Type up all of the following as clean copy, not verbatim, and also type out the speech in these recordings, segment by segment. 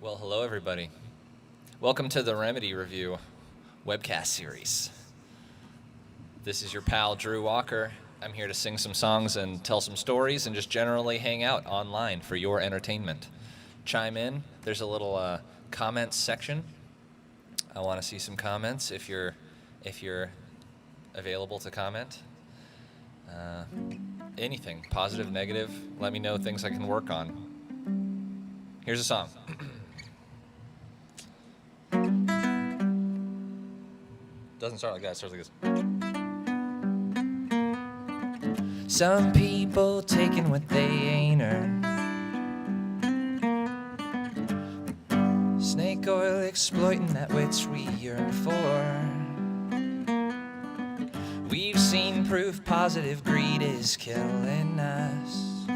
Well, hello, everybody. Welcome to the Remedy Revue webcast series. This is your pal, Drew Walker. I'm here to sing some songs and tell some stories and just generally hang out online for your entertainment. Chime in. There's a little comments section. I want to see some comments if you're available to comment. Anything, positive, negative. Let me know things I can work on. Here's a song. Doesn't start like that. It starts like this. Some people taking what they ain't earned. Snake oil exploiting that which we yearn for. We've seen proof positive greed is killing us.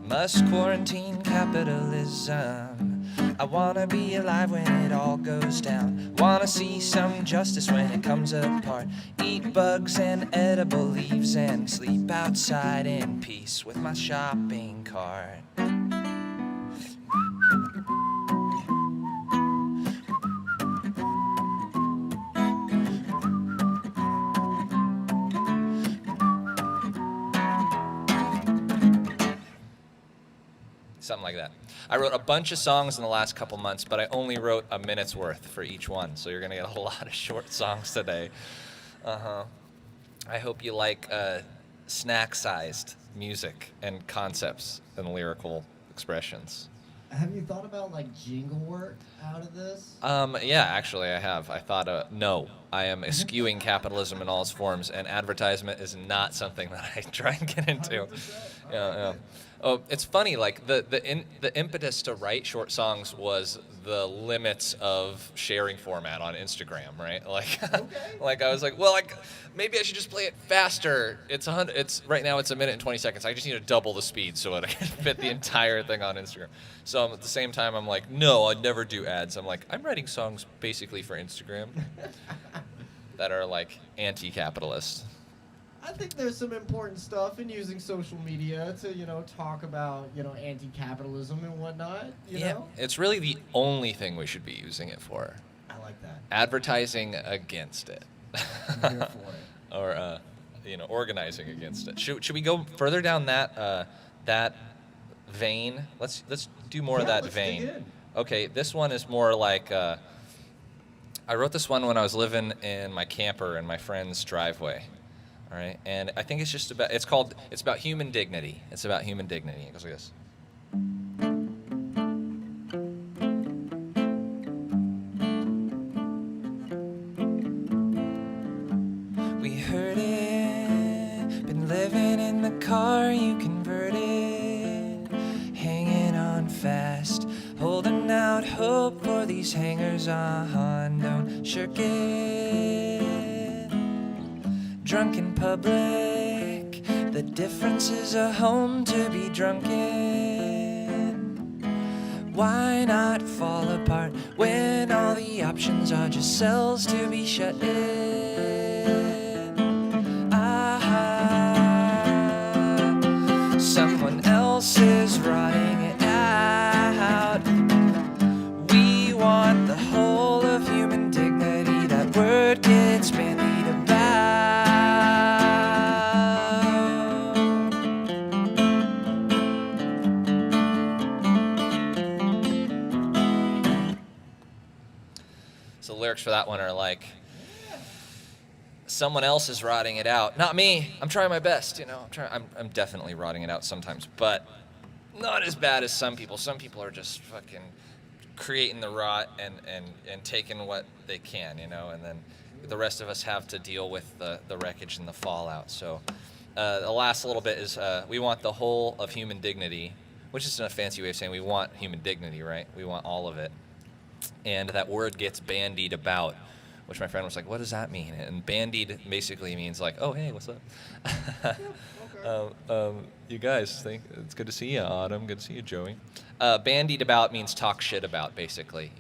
Must quarantine capitalism. I wanna be alive when it all goes down. Wanna see some justice when it comes apart. Eat bugs and edible leaves and sleep outside in peace with my shopping cart. Something like that. I wrote a bunch of songs in the last couple months, but I only wrote a minute's worth for each one, so you're going to get a lot of short songs today. I hope you like snack-sized music and concepts and lyrical expressions. Have you thought about like jingle work out of this? Yeah, actually I have. I thought, no, I am eschewing capitalism in all its forms, and advertisement is not something that I try and get into. 100%. Yeah. Oh, it's funny. Like the impetus to write short songs was the limits of sharing format on Instagram, right? Like, Okay. like I was like, well, maybe I should just play it faster. It's right now it's 1 minute and 20 seconds. I just need to double the speed so that I can fit the entire thing on Instagram. So at the same time, I'm like, no, I'd never do ads. I'm like, I'm writing songs basically for Instagram that are like anti-capitalist. I think there's some important stuff in using social media to, talk about, anti-capitalism and whatnot, you know? It's really the only thing we should be using it for. I like that. Advertising against it. I'm here for it. Or, organizing against it. Should we go further down that vein? Let's do more of that let's vein. dig in. Okay, this one is more like I wrote this one when I was living in my camper in my friend's driveway. All right, and I think it's about human dignity. It's about human dignity. It goes like this. We heard it, been living in the car you converted, hanging on fast, holding out hope for these hangers on, don't shirk it. Drunk in public, the difference is a home to be drunk in. Why not fall apart when all the options are just cells to be shut in? Someone else is rotting it out. We want the whole of human dignity. That word gets bandied about. So the lyrics for that one are like, someone else is rotting it out. Not me. I'm trying my best, I'm definitely rotting it out sometimes, but not as bad as some people. Some people are just fucking creating the rot and taking what they can, and then the rest of us have to deal with the wreckage and the fallout. So the last little bit is we want the whole of human dignity, which is a fancy way of saying we want human dignity, right? We want all of it. And that word gets bandied about, which my friend was like, what does that mean? And bandied basically means like, oh, hey, what's up? You guys, it's good to see you, Autumn. Good to see you, Joey. Bandied about means talk shit about, basically,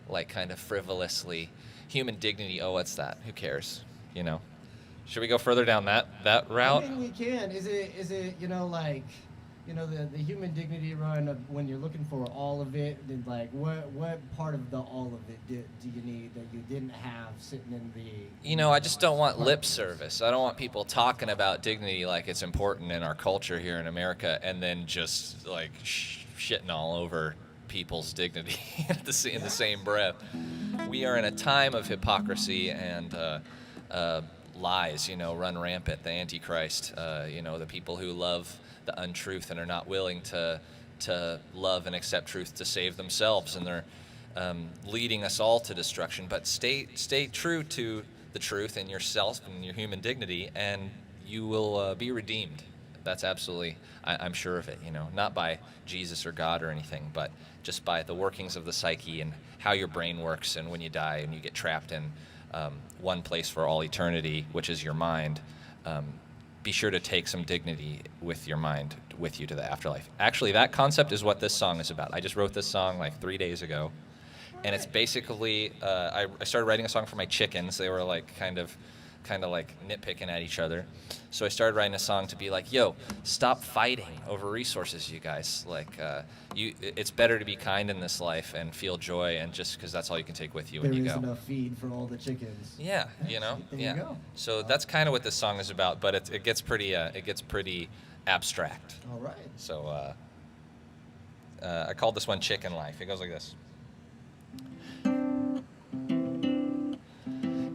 like kind of frivolously. Human dignity, oh, what's that? Who cares? Should we go further down that route? I mean, we can. Is it like the human dignity run of when you're looking for all of it, then like what part of the all of it do you need that you didn't have sitting in the I just don't want lip service. I don't want people talking about dignity like it's important in our culture here in America, and then just like shitting all over people's dignity in the same breath. We are in a time of hypocrisy and lies, run rampant. The Antichrist, the people who love the untruth and are not willing to love and accept truth to save themselves, and they're leading us all to destruction. But stay true to the truth and yourself and your human dignity, and you will be redeemed. That's absolutely, I'm sure of it. Not by Jesus or God or anything, but just by the workings of the psyche and how your brain works. And when you die and you get trapped in one place for all eternity, which is your mind, be sure to take some dignity with your mind with you to the afterlife. Actually, that concept is what this song is about. I just wrote this song like 3 days ago, and it's basically I started writing a song for my chickens. They were like kind of like nitpicking at each other, so I started writing a song to be like, yo, stop fighting over resources, you guys. Like it's better to be kind in this life and feel joy, and just because that's all you can take with you when you go. There is enough feed for all the chickens. Yeah, There yeah. you go. So that's kind of what this song is about, but it gets pretty abstract. All right. So I called this one Chicken Life. It goes like this.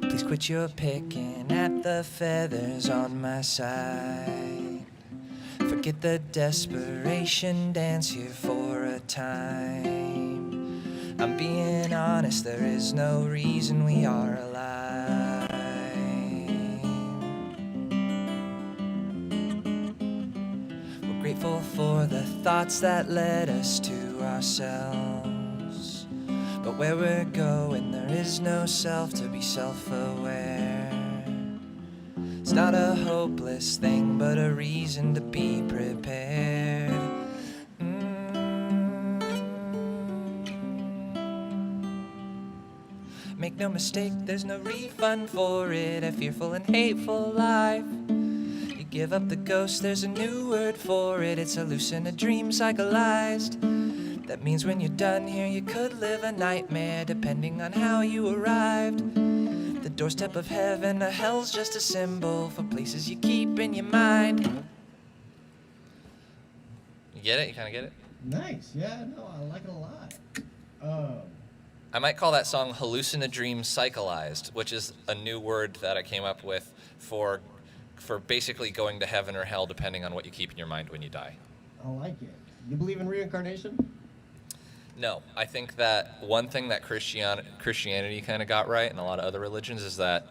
Please quit your picking at the feathers on my side. Forget the desperation, dance here for a time. I'm being honest, there is no reason we are alive. We're grateful for the thoughts that led us to ourselves. But where we're going, there is no self to be self-aware. It's not a hopeless thing, but a reason to be prepared. Make no mistake, there's no refund for it. A fearful and hateful life. You give up the ghost, there's a new word for it. It's a hallucinate dream psycholized. That means when you're done here, you could live a nightmare, depending on how you arrived. The doorstep of heaven or hell's just a symbol for places you keep in your mind. You get it? You kind of get it? Nice. Yeah, no, I like it a lot. I might call that song Hallucinodream Psychalized, which is a new word that I came up with for basically going to heaven or hell, depending on what you keep in your mind when you die. I like it. You believe in reincarnation? No, I think that one thing that Christianity kind of got right, and a lot of other religions, is that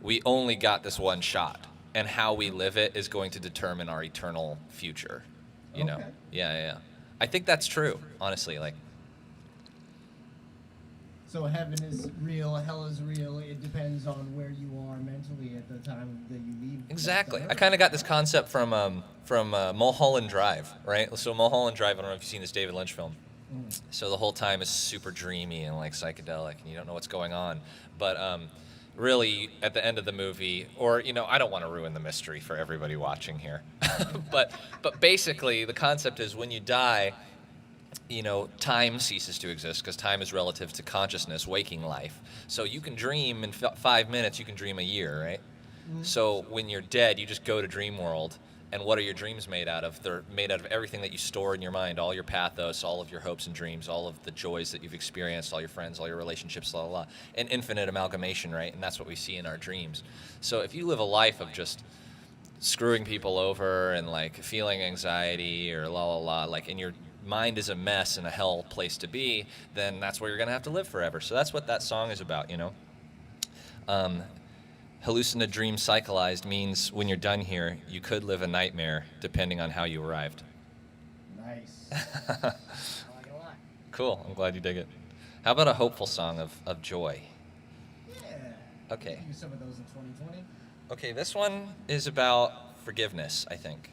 we only got this one shot, and how we live it is going to determine our eternal future. You know? Yeah. I think that's true, honestly. Like, so heaven is real, hell is real. It depends on where you are mentally at the time that you leave. exactly. I kind of got this concept from Mulholland Drive, right? So Mulholland Drive, I don't know if you've seen this David Lynch film. So the whole time is super dreamy and like psychedelic, and you don't know what's going on. But really, at the end of the movie, or I don't want to ruin the mystery for everybody watching here, but basically the concept is when you die, time ceases to exist because time is relative to consciousness, waking life. So you can dream in 5 minutes, you can dream a year, right? So when you're dead, you just go to dream world. And what are your dreams made out of? They're made out of everything that you store in your mind, all your pathos, all of your hopes and dreams, all of the joys that you've experienced, all your friends, all your relationships, blah, blah, blah. An infinite amalgamation, right? And that's what we see in our dreams. So if you live a life of just screwing people over and like feeling anxiety or la, la, la, like, and your mind is a mess and a hell place to be, then that's where you're going to have to live forever. So that's what that song is about, Hallucinodream Psychalized means when you're done here, you could live a nightmare depending on how you arrived. Nice. I like it a lot. Cool. I'm glad you dig it. How about a hopeful song of joy? Yeah. Okay. Use some of those in 2020. Okay, this one is about forgiveness, I think.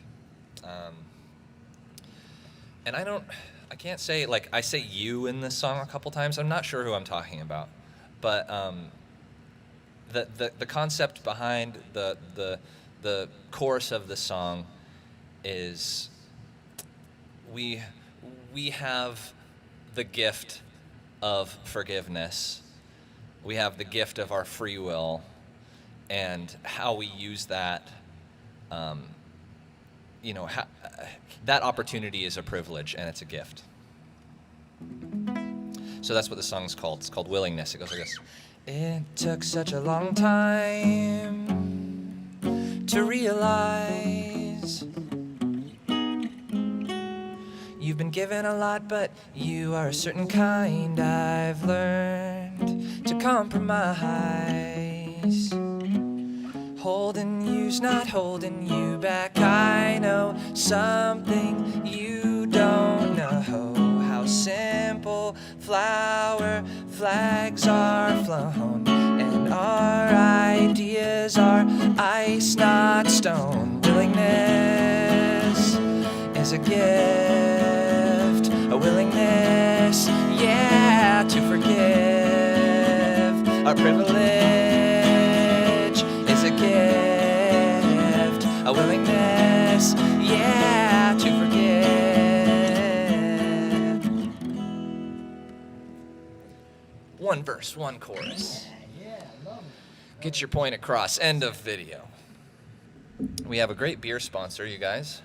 And I can't say, like, I say you in this song a couple times. I'm not sure who I'm talking about. But the concept behind the chorus of the song is we have the gift of forgiveness. We have the gift of our free will, and how we use that. That opportunity is a privilege, and it's a gift. So that's what the song's called. It's called Willingness. It goes like this. It took such a long time to realize you've been given a lot, but you are a certain kind. I've learned to compromise. Holding you's not holding you back. I know something you don't know. How simple flower flags are flown, and our ideas are ice, not stone. Willingness is a gift, a willingness, yeah, to forgive. Our privilege is a gift, a willingness, yeah, to forgive. One verse, one chorus. Yeah, love it. Get your point across. End of video. We have a great beer sponsor, you guys.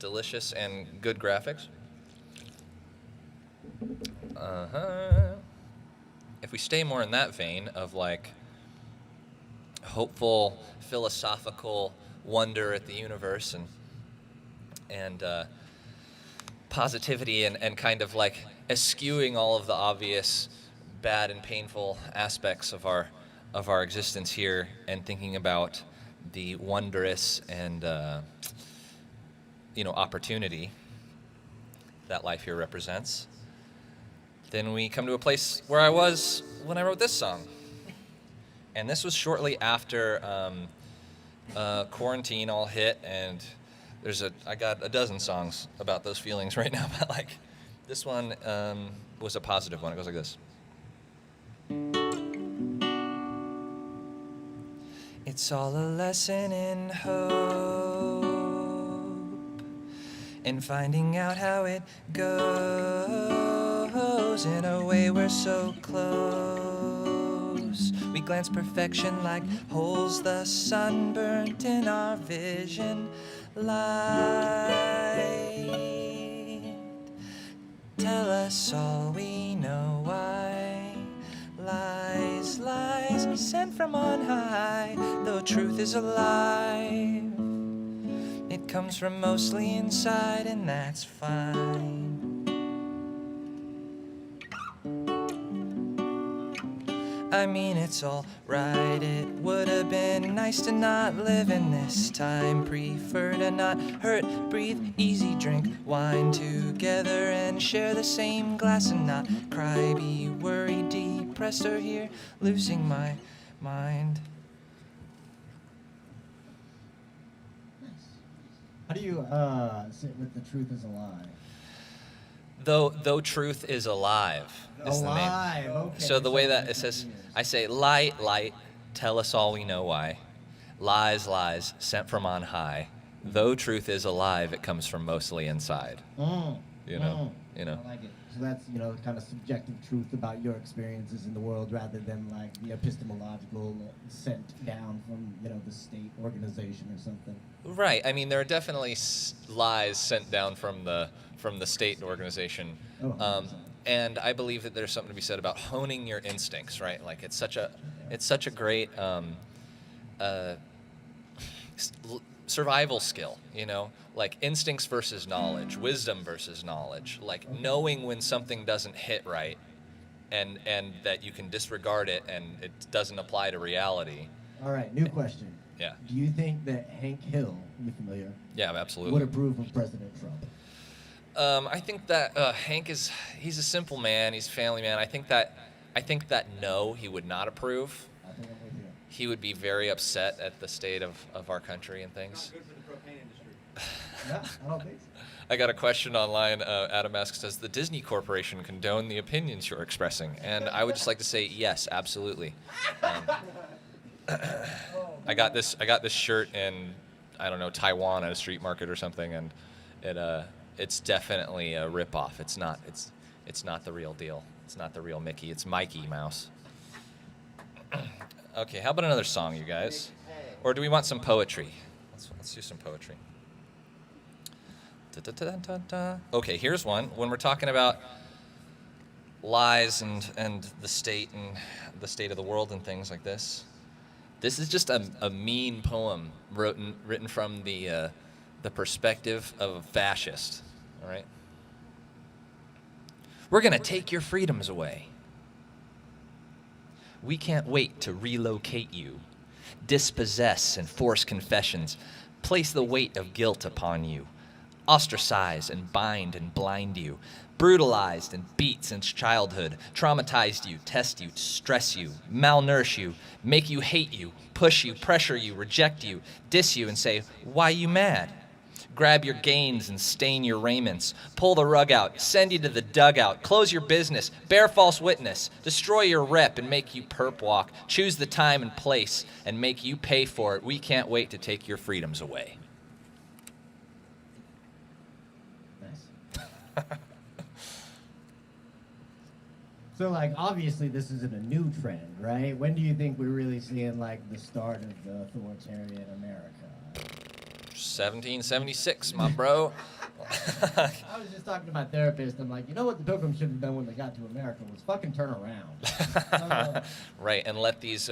Delicious and good graphics. If we stay more in that vein of like hopeful, philosophical wonder at the universe and positivity and kind of like eschewing all of the obvious bad and painful aspects of our existence here, and thinking about the wondrous and opportunity that life here represents, then we come to a place where I was when I wrote this song. And this was shortly after quarantine all hit, and I got a dozen songs about those feelings right now, but like this one was a positive one. It goes like this. It's all a lesson in hope, in finding out how it goes. In a way we're so close, we glance perfection like holes the sun burnt in our vision light. Tell us all we know why. Lies, lies, sent from on high, though truth is alive. It comes from mostly inside, and that's fine. I mean, it's all right. It would have been nice to not live in this time. Prefer to not hurt, breathe, easy, drink wine together and share the same glass and not cry, be worried, depressed, or here losing my mind. How do you sit with the truth is a lie? Though truth is alive. Is the name. Alive, okay. So the way that it says, I say, light, light, tell us all we know why. Lies, lies, sent from on high. Though truth is alive, it comes from mostly inside. You know. I like it. So that's, kind of subjective truth about your experiences in the world rather than like the epistemological sent down from, the state organization or something. Right. I mean, there are definitely lies sent down from the state organization. And I believe that there's something to be said about honing your instincts, right? Like it's such a great survival skill, like instincts versus knowledge, wisdom versus knowledge, like knowing when something doesn't hit right and that you can disregard it and it doesn't apply to reality. All right, new question. Yeah. Do you think that Hank Hill, you familiar? Yeah, absolutely. Would approve of President Trump? I think that Hank he's a simple man. He's a family man. I think that no, he would not approve. I think I'm with you. He would be very upset at the state of our country and things. Not good for the propane industry. No, I don't think so. I got a question online. Adam asks, does the Disney Corporation condone the opinions you're expressing? And I would just like to say yes, absolutely. I got this shirt in I don't know, Taiwan at a street market or something, and it's definitely a ripoff. It's not the real deal. It's not the real Mickey. It's Mikey Mouse. Okay, how about another song, you guys? Or do we want some poetry? Let's do some poetry. Okay, here's one. When we're talking about lies and the state of the world and things like this, this is just a mean poem written from the perspective of a fascist. All right. We're gonna take your freedoms away. We can't wait to relocate you, dispossess and force confessions, place the weight of guilt upon you, ostracize and bind and blind you, brutalized and beat since childhood, traumatized you, test you, stress you, malnourish you, make you hate you, push you, pressure you, reject you, diss you, and say, why you mad? Grab your gains and stain your raiments, pull the rug out, send you to the dugout, close your business, bear false witness, destroy your rep and make you perp walk, choose the time and place and make you pay for it. We can't wait to take your freedoms away. Nice. So, like, obviously this isn't a new trend, right? When do you think we're really seeing, like, the start of the authoritarian America? 1776, my bro. I was just talking to my therapist. I'm like, you know what the Pilgrims should have done when they got to America was fucking turn around. Right, and let these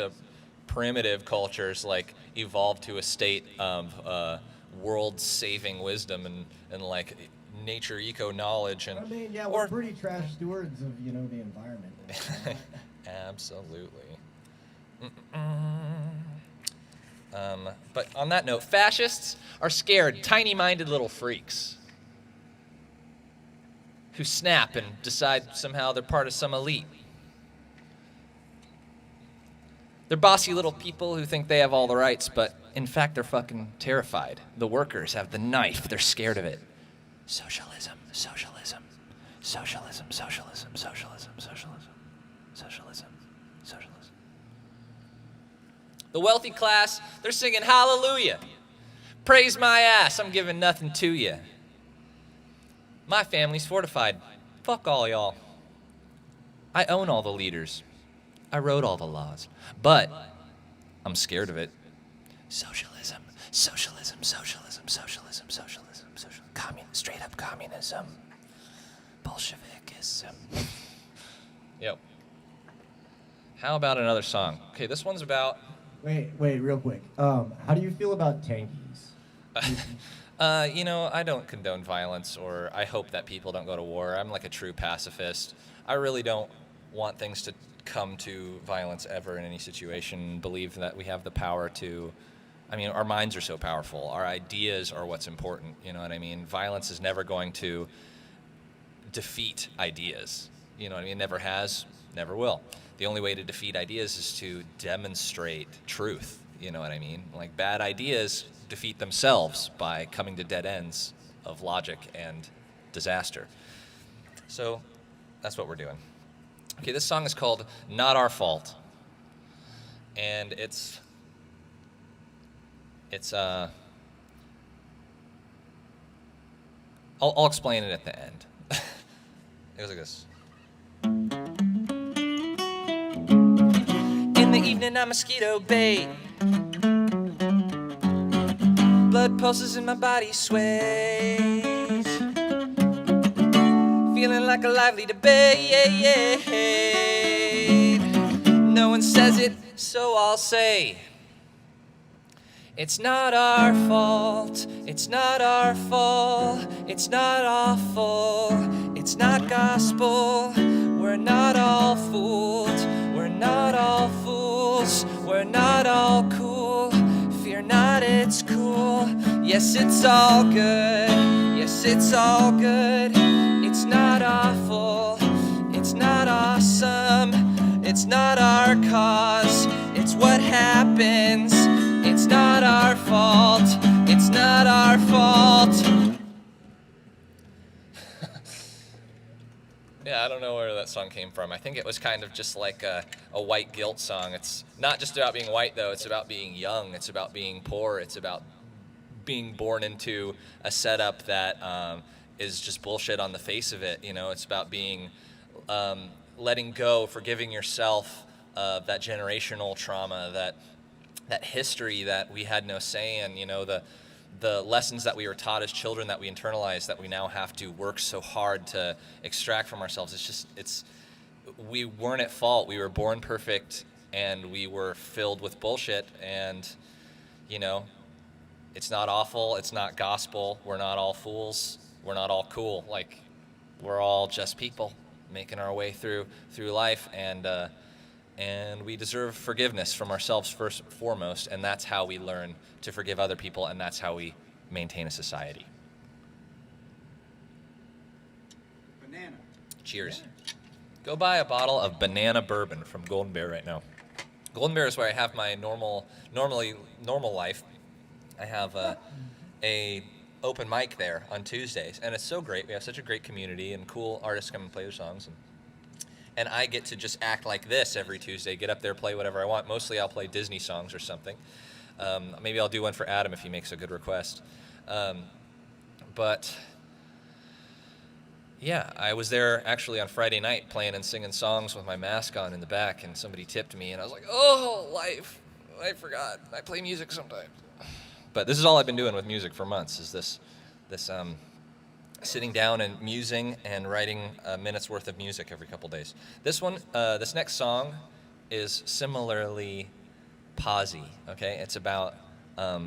primitive cultures like evolve to a state of world-saving wisdom and like nature eco knowledge and. I mean, yeah, we're pretty trash stewards of the environment. Absolutely. But on that note, fascists are scared, tiny-minded little freaks who snap and decide somehow they're part of some elite. They're bossy little people who think they have all the rights, but in fact they're fucking terrified. The workers have the knife. They're scared of it. Socialism, socialism, socialism, socialism, socialism, socialism, socialism, socialism. The wealthy class, they're singing hallelujah. Praise my ass, I'm giving nothing to you. My family's fortified. Fuck all y'all. I own all the leaders. I wrote all the laws. But I'm scared of it. Socialism, socialism, socialism, socialism, socialism, socialism. Straight up communism. Bolshevikism. Yep. How about another song? Okay, this one's about... Wait, real quick. How do you feel about tankies? I don't condone violence, or I hope that people don't go to war. I'm like a true pacifist. I really don't want things to come to violence ever in any situation. Believe that we have the power to... our minds are so powerful. Our ideas are what's important, you know what I mean? Violence is never going to defeat ideas. You know what I mean? Never has, never will. The only way to defeat ideas is to demonstrate truth. You know what I mean? Like, bad ideas defeat themselves by coming to dead ends of logic and disaster. So that's what we're doing. Okay, this song is called Not Our Fault. And it's I'll explain it at the end. It goes like this. In the evening, I'm mosquito bait. Blood pulses and my body sways. Feeling like a lively debate. No one says it, so I'll say. It's not our fault, it's not our fault, it's not awful, it's not gospel. We're not all fooled, we're not all fools, we're not all cool. Fear not, it's cool. Yes, it's all good, yes, it's all good. It's not awful, it's not awesome, it's not our cause, it's what happens. It's not our fault. It's not our fault. Yeah, I don't know where that song came from. I think it was kind of just like a white guilt song. It's not just about being white, though. It's about being young. It's about being poor. It's about being born into a setup that is just bullshit on the face of it. You know, it's about being letting go, forgiving yourself of that generational trauma, that history that we had no say in. You know, the lessons that we were taught as children that we internalized that we now have to work so hard to extract from ourselves. We weren't at fault. We were born perfect, and we were filled with bullshit. And, you know, it's not awful. It's not gospel. We're not all fools. We're not all cool. Like, we're all just people making our way through life, and we deserve forgiveness from ourselves first and foremost. And that's how we learn to forgive other people, and that's how we maintain a society. Banana. Cheers. Go buy a bottle of banana bourbon from Golden Bear right now. Golden Bear is where I have my normal life. I have a open mic there on Tuesdays, and it's so great. We have such a great community, and cool artists come and play their songs, and I get to just act like this every Tuesday. Get up there, play whatever I want. Mostly I'll play Disney songs or something. Maybe I'll do one for Adam if he makes a good request. But yeah, I was there actually on Friday night playing and singing songs with my mask on in the back, and somebody tipped me, and I was like, oh, life. I forgot. I play music sometimes. But this is all I've been doing with music for months, is this sitting down and musing and writing a minute's worth of music every couple days. This next song is similarly posy, okay? It's about, I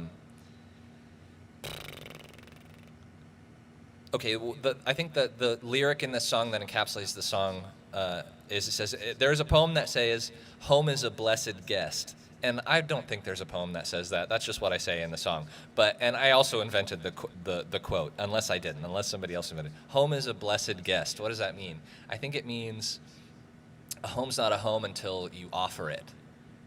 think the lyric in this song that encapsulates the song it says, there's a poem that says, home is a blessed guest. And I don't think there's a poem that says that. That's just what I say in the song. And I also invented the quote, unless somebody else invented it. Home is a blessed guest. What does that mean? I think it means a home's not a home until you offer it.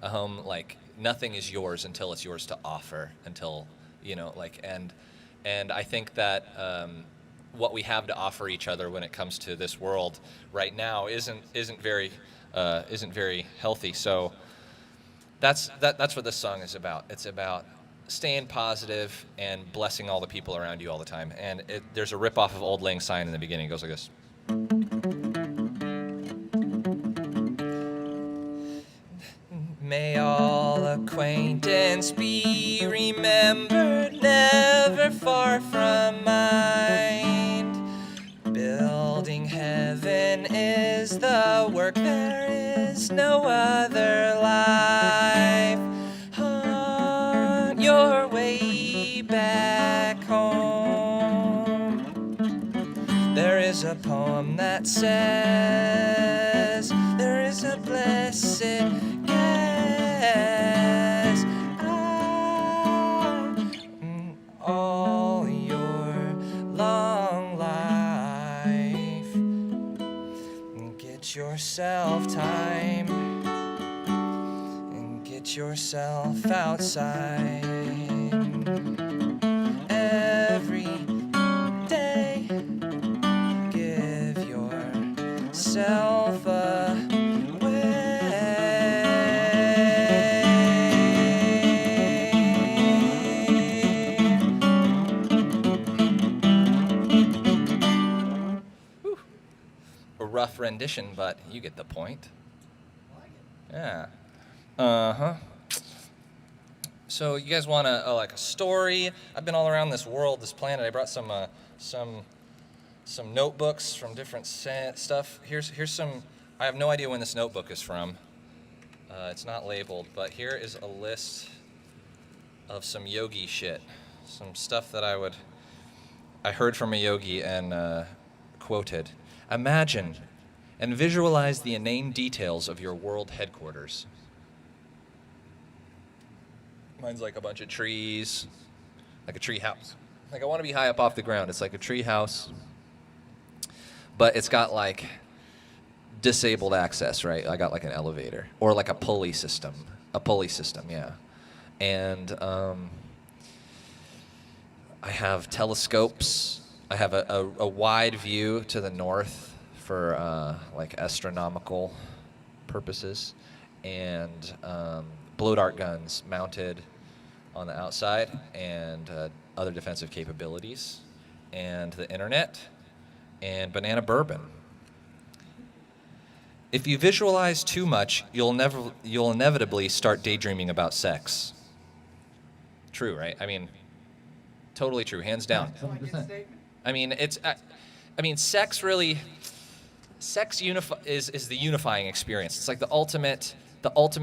A home, like, nothing is yours until it's yours to offer, until, you know, like, and I think that what we have to offer each other when it comes to this world right now isn't very healthy. So that's what this song is about. It's about staying positive and blessing all the people around you all the time. And there's a ripoff of Old Lang Syne in the beginning. It goes like this. May all acquaintance be remembered, never far from mind. Building heaven is the work, there is no other life. On your way back home, there is a poem that says, there is a blessed guest. All your long life, get yourself time and get yourself outside every day. Give yourself rough rendition, but you get the point. Yeah. So you guys want a story? I've been all around this world, this planet. I brought some notebooks from different stuff. Here's some. I have no idea when this notebook is from. It's not labeled, but here is a list of some yogi shit, some stuff that I heard from a yogi and quoted. Imagine and visualize the inane details of your world headquarters. Mine's like a bunch of trees, like a tree house. Like, I want to be high up off the ground. It's like a tree house, but it's got like disabled access, right? I got like an elevator or like a pulley system, yeah. And I have telescopes. I have a wide view to the north for like astronomical purposes, and blow dart guns mounted on the outside, and other defensive capabilities, and the internet, and banana bourbon. If you visualize too much, you'll inevitably start daydreaming about sex. True, right? I mean, totally true, hands down. Blanket 100%. statement. I mean, sex really, is the unifying experience. It's like the ultimate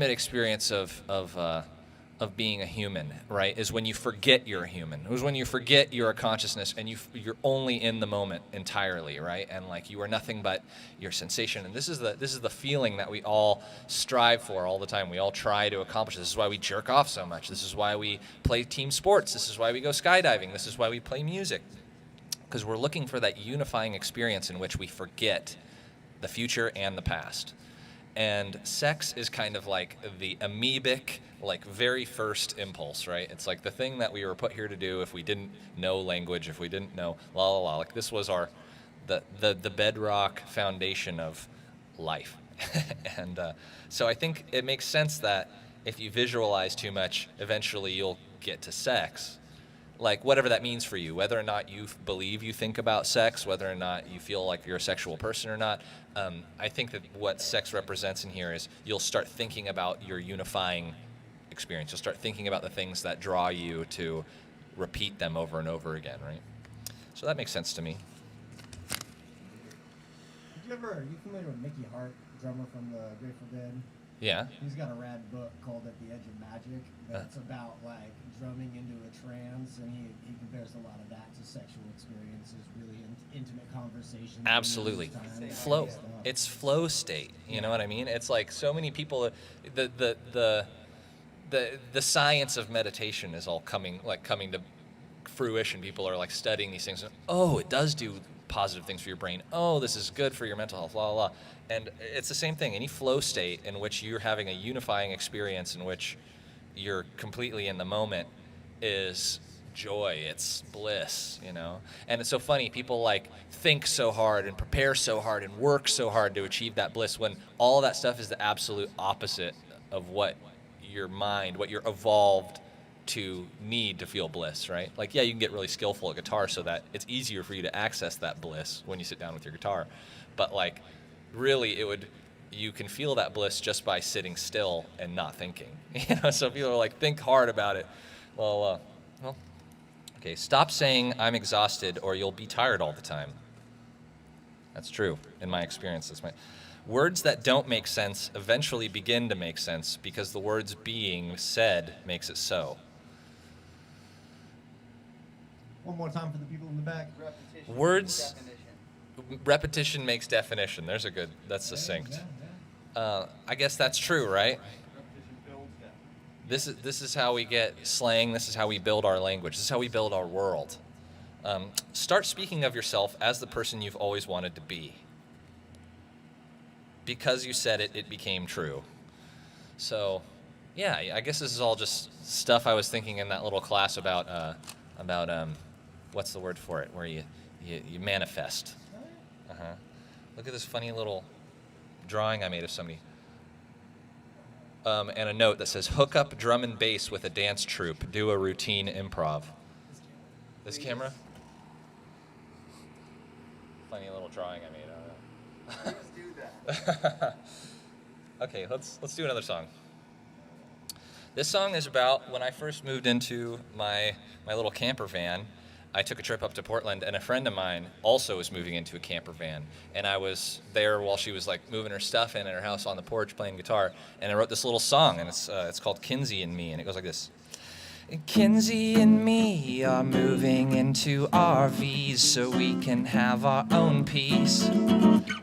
experience of being a human, right? Is when you forget you're a human. It was when you forget you're a consciousness and you're only in the moment entirely, right? And like you are nothing but your sensation. And this is the feeling that we all strive for all the time. We all try to accomplish. This is why we jerk off so much. This is why we play team sports. This is why we go skydiving. This is why we play music. Because we're looking for that unifying experience in which we forget the future and the past. And sex is kind of like the amoebic, like very first impulse, right? It's like the thing that we were put here to do if we didn't know language, if we didn't know la la la. Like this was the bedrock foundation of life. And so I think it makes sense that if you visualize too much, eventually you'll get to sex. Like whatever that means for you, whether or not you believe you think about sex, whether or not you feel like you're a sexual person or not, I think that what sex represents in here is you'll start thinking about your unifying experience. You'll start thinking about the things that draw you to repeat them over and over again, right? So that makes sense to me. Are you familiar with Mickey Hart, drummer from the Grateful Dead? Yeah. He's got a rad book called At the Edge of Magic that's about like drumming into a trance, and he compares a lot of that to sexual experiences, really intimate conversations. Absolutely. Time, Flow. stuff. It's flow state. You know what I mean? It's like so many people, the science of meditation is all coming to fruition. People are like studying these things. Oh, it does do positive things for your brain. Oh, this is good for your mental health, blah, blah, blah. And it's the same thing. Any flow state in which you're having a unifying experience in which you're completely in the moment is joy. It's bliss, you know? And it's so funny. People like think so hard and prepare so hard and work so hard to achieve that bliss when all that stuff is the absolute opposite of what you're evolved to need to feel bliss, right? Like, yeah, you can get really skillful at guitar so that it's easier for you to access that bliss when you sit down with your guitar. But like, really, you can feel that bliss just by sitting still and not thinking. You know, so people are like, think hard about it. Well, okay, stop saying I'm exhausted or you'll be tired all the time. That's true, in my experience. Words that don't make sense eventually begin to make sense because the words being said makes it so. One more time for the people in the back. Repetition. Words- Definition. Repetition makes definition. That's succinct. I guess that's true, right? Repetition builds that. This is how we get slang. This is how we build our language. This is how we build our world. Start speaking of yourself as the person you've always wanted to be. Because you said it, it became true. So, yeah, I guess this is all just stuff I was thinking in that little class about what's the word for it, where you manifest. Look at this funny little drawing I made of somebody. And a note that says, hook up drum and bass with a dance troupe. Do a routine improv. This camera? Funny little drawing I made of it. Please do that. Okay, let's do another song. This song is about when I first moved into my little camper van. I took a trip up to Portland, and a friend of mine also was moving into a camper van. And I was there while she was like moving her stuff in at her house on the porch playing guitar. And I wrote this little song, and it's called Kinsey and Me, and it goes like this. Kinsey and me are moving into RVs so we can have our own peace.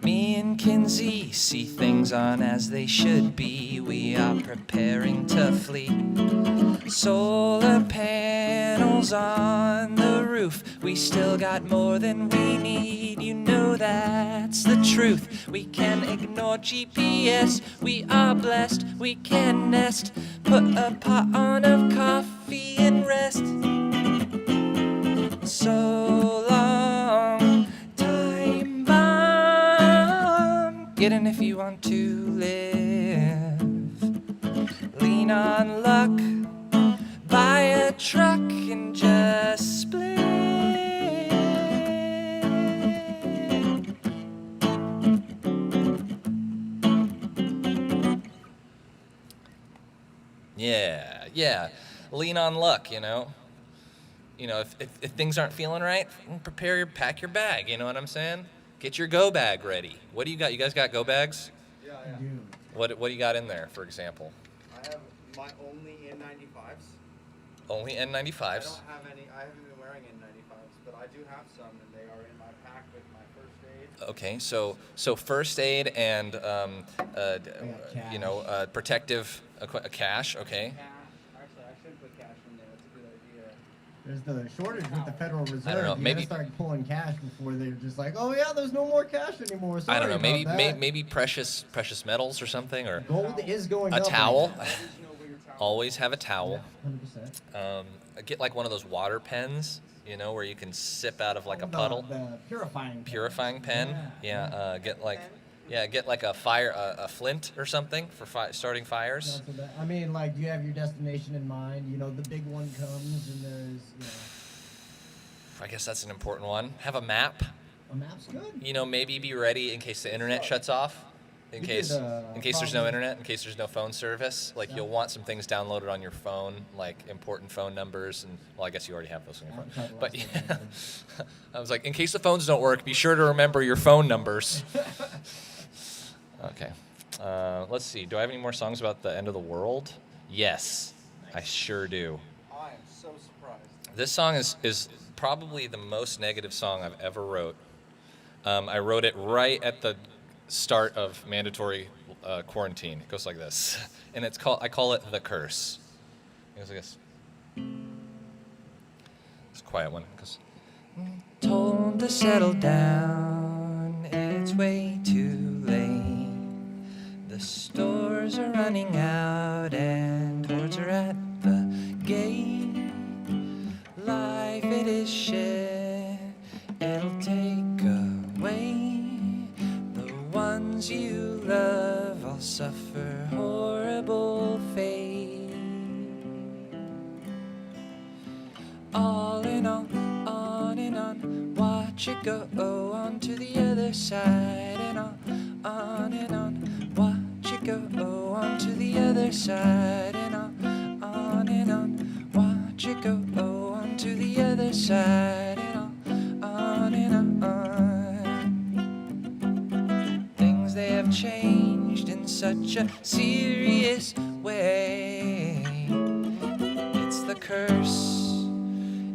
Me and Kinsey see things aren't as they should be. We are preparing to flee. Solar panels on the roof. We still got more than we need. You know that's the truth. We can ignore GPS. We are blessed. We can nest. Put a pot on of coffee and rest. So long, time bomb. Get in if you want to live. Lean on luck. Buy a truck and just Yeah. Lean on luck, you know. If things aren't feeling right, pack your bag. You know what I'm saying? Get your go bag ready. What do you got? You guys got go bags? Yeah, I yeah. do. What do you got in there, for example? I have my only N95s. Only I N95s. don't have any. I haven't been wearing N95s, but I do have some, and they are in my pack with my first aid. Okay, so first aid and protective cash. Okay. Cash. Actually, I should put cash in there. That's a good idea. There's the shortage with the Federal Reserve. I don't know, You maybe- gotta start pulling cash before they're just like, oh yeah, there's no more cash anymore. Sorry I don't know. Maybe about that. maybe precious metals or something, or Gold is going a up. towel. Always know where your towel Always have a towel. 100%. Get like one of those water pens, where you can sip out of like a puddle. The purifying. Purifying pen. Yeah. Get like a a flint or something for starting fires. That's what I mean, like, do you have your destination in mind? The big one comes and there's, I guess that's an important one. Have a map. a map's good. Maybe be ready in case the internet shuts off. In We case did, there's no probably- internet, in case there's no phone service, like Yeah. you'll want some things downloaded on your phone, like important phone numbers, and well, I guess you already have those on your I haven't phone. tried the But last one. I was like, in case the phones don't work, be sure to remember your phone numbers. Okay, let's see. Do I have any more songs about the end of the world? Yes, I sure do. I am so surprised. This song is probably the most negative song I've ever wrote. I wrote it right at the start of mandatory quarantine. It goes like this, and I call it The Curse. It goes like this. It's a quiet one. It goes, told to settle down, it's way too late. The stores are running out and towards are at the gate. Life it is shit, it'll take away the ones you love. I'll suffer horrible fate. All in all, on and on, watch it go on to the other side. And on and on, watch it go on to the other side. And on and on, watch it go on to the other side. And on and on. Things they have changed in such a serious way. It's the curse.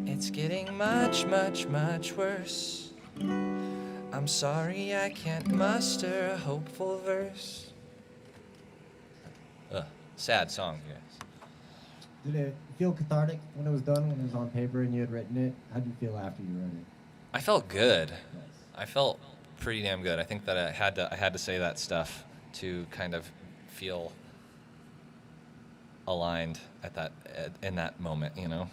It's getting much, much, much worse. I'm sorry I can't muster a hopeful verse. Sad song, you guys. Did it feel cathartic when it was done, when it was on paper and you had written it? How did you feel after you wrote it? I felt good. Nice. I felt pretty damn good. I think that I had to say that stuff to kind of feel aligned in that moment, Yeah, 100%.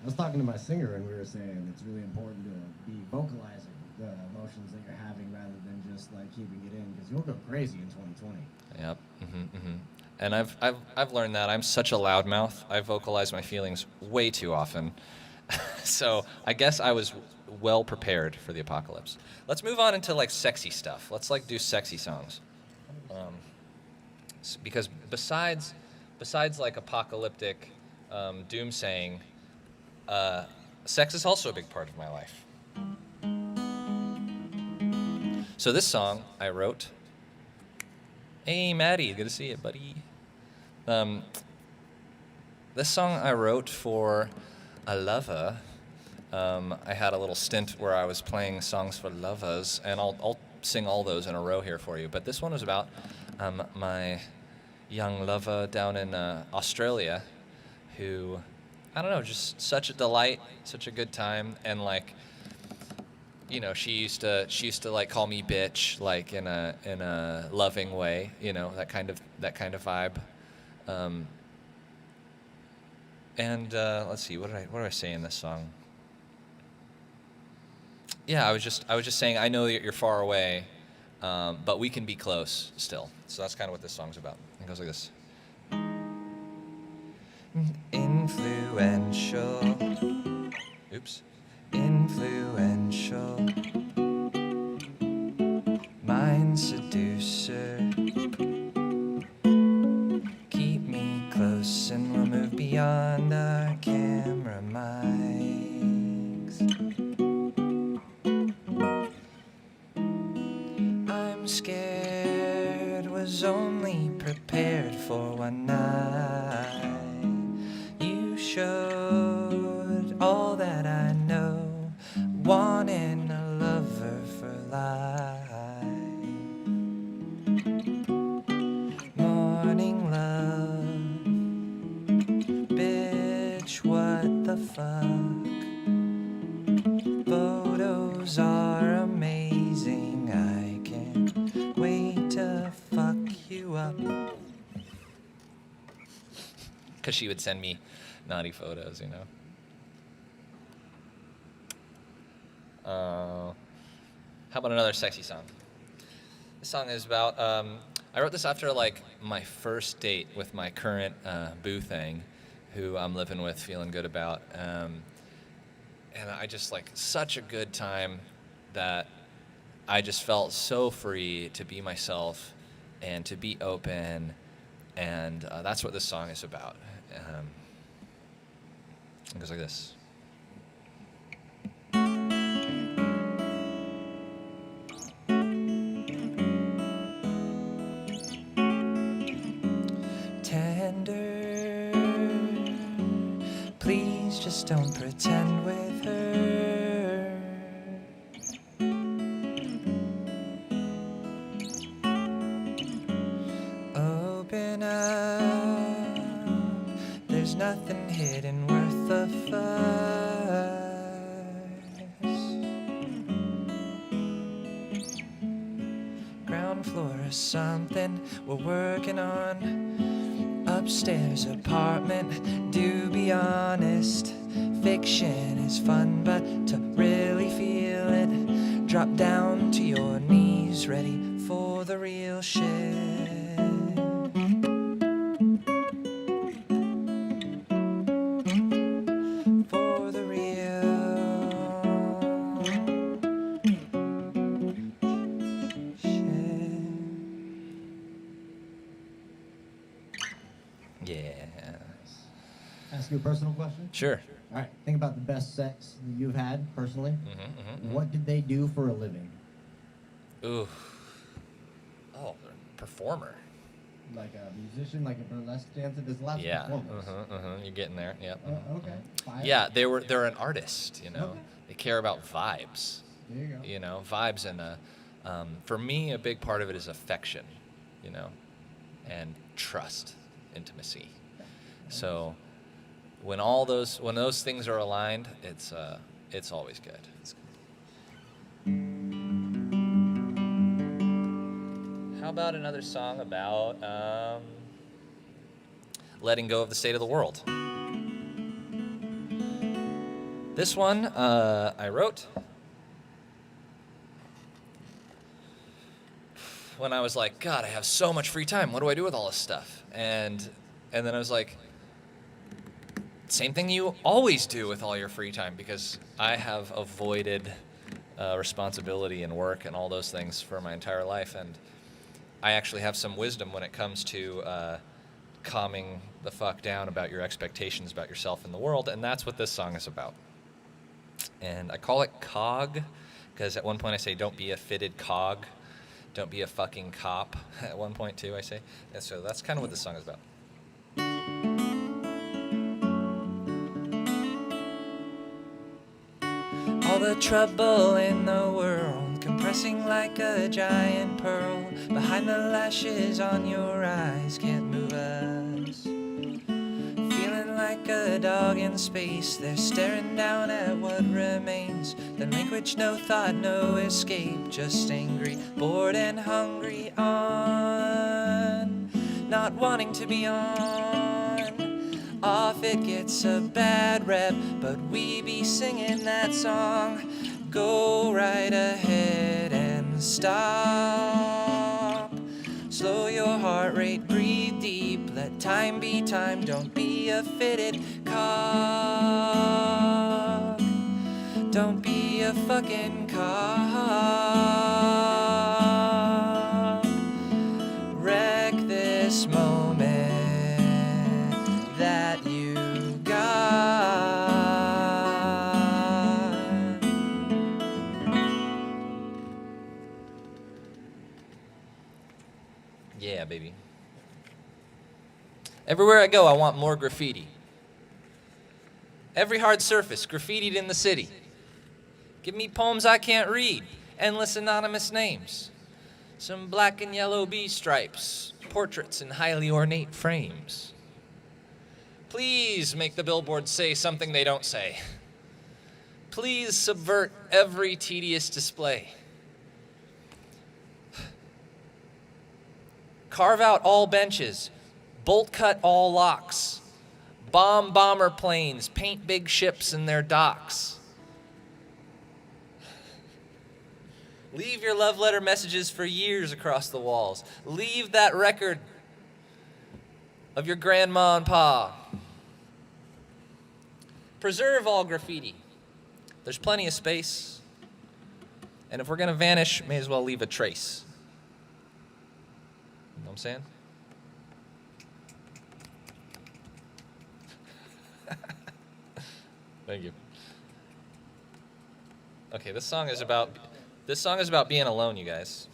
I was talking to my singer and we were saying it's really important to be vocalizing the emotions that you're having rather than just like keeping it in, because you'll go crazy in 2020. Yep. And I've learned that I'm such a loudmouth. I vocalize my feelings way too often. So I guess I was well prepared for the apocalypse. Let's move on into like sexy stuff. Let's like do sexy songs. Because besides like apocalyptic doomsaying, sex is also a big part of my life. So this song I wrote. Hey Maddie, good to see you, buddy. This song I wrote for a lover. I had a little stint where I was playing songs for lovers, and I'll sing all those in a row here for you. But this one was about my young lover down in Australia, who, I don't know, just such a delight, such a good time, and like, she used to like call me bitch, like in a loving way, that kind of vibe. And let's see, what do I say in this song? Yeah, I was just saying, I know that you're far away, but we can be close still. So that's kind of what this song's about. It goes like this. Influential. Oops. Influential. Mind seducer. Keep me light. Morning love, bitch, what the fuck? Photos are amazing, I can't wait to fuck you up. Because she would send me naughty photos, you know. How about another sexy song? This song is about, I wrote this after like my first date with my current boo thing, who I'm living with, feeling good about. And I just like such a good time that I just felt so free to be myself and to be open. And that's what this song is about. It goes like this. Tender, please just don't pretend with her. Open up, there's nothing hidden worth the fuss. Ground floor or something we're working on. Upstairs apartment, do be honest. Fiction is fun, but to really feel it, drop down to your knees, ready for the real shit. For the real shit. Yeah. Ask you a personal question? Sure. All right. Think about the best sex that you've had personally. What did they do for a living? Ooh. Oh, performer. Like a musician, like a burlesque dancer? There's lots Yeah. of performers. You're getting there. Yep. Okay. Fire. Yeah, they're an artist, you know. Okay. They care about vibes. There you go. You know, vibes, and for me, a big part of it is affection, you know, and trust, intimacy. So when those things are aligned, it's always good. How about another song about letting go of the state of the world? This one I wrote when I was like, God, I have so much free time. What do I do with all this stuff? And then I was like, same thing you always do with all your free time, because I have avoided responsibility and work and all those things for my entire life. And I actually have some wisdom when it comes to calming the fuck down about your expectations about yourself and the world. And that's what this song is about. And I call it Cog, because at one point I say, don't be a fitted cog. Don't be a fucking cop. At one point, too, I say. And so that's kind of what this song is about. All the trouble in the world, compressing like a giant pearl. Behind the lashes on your eyes, can't move us. Feeling like a dog in space, they're staring down at what remains. The language, no thought, no escape, just angry, bored and hungry on. Not wanting to be on. Off it gets a bad rep, but we be singing that song. Go right ahead and stop. Slow your heart rate, breathe deep, let time be time, don't be a fitted cog. Don't be a fucking cog. Wreck this moment that you got. Yeah, baby. Everywhere I go, I want more graffiti. Every hard surface, graffitied in the city. Give me poems I can't read. endless anonymous names, some black and yellow bee stripes, portraits in highly ornate frames. Please make the billboards say something they don't say. Please subvert every tedious display. Carve out all benches, bolt cut all locks, bomb bomber planes, paint big ships in their docks. Leave your love letter messages for years across the walls. Leave that record of your grandma and pa. Preserve all graffiti. There's plenty of space. And if we're gonna vanish, may as well leave a trace. You know what I'm saying? Thank you. Okay, this song is about being alone, you guys.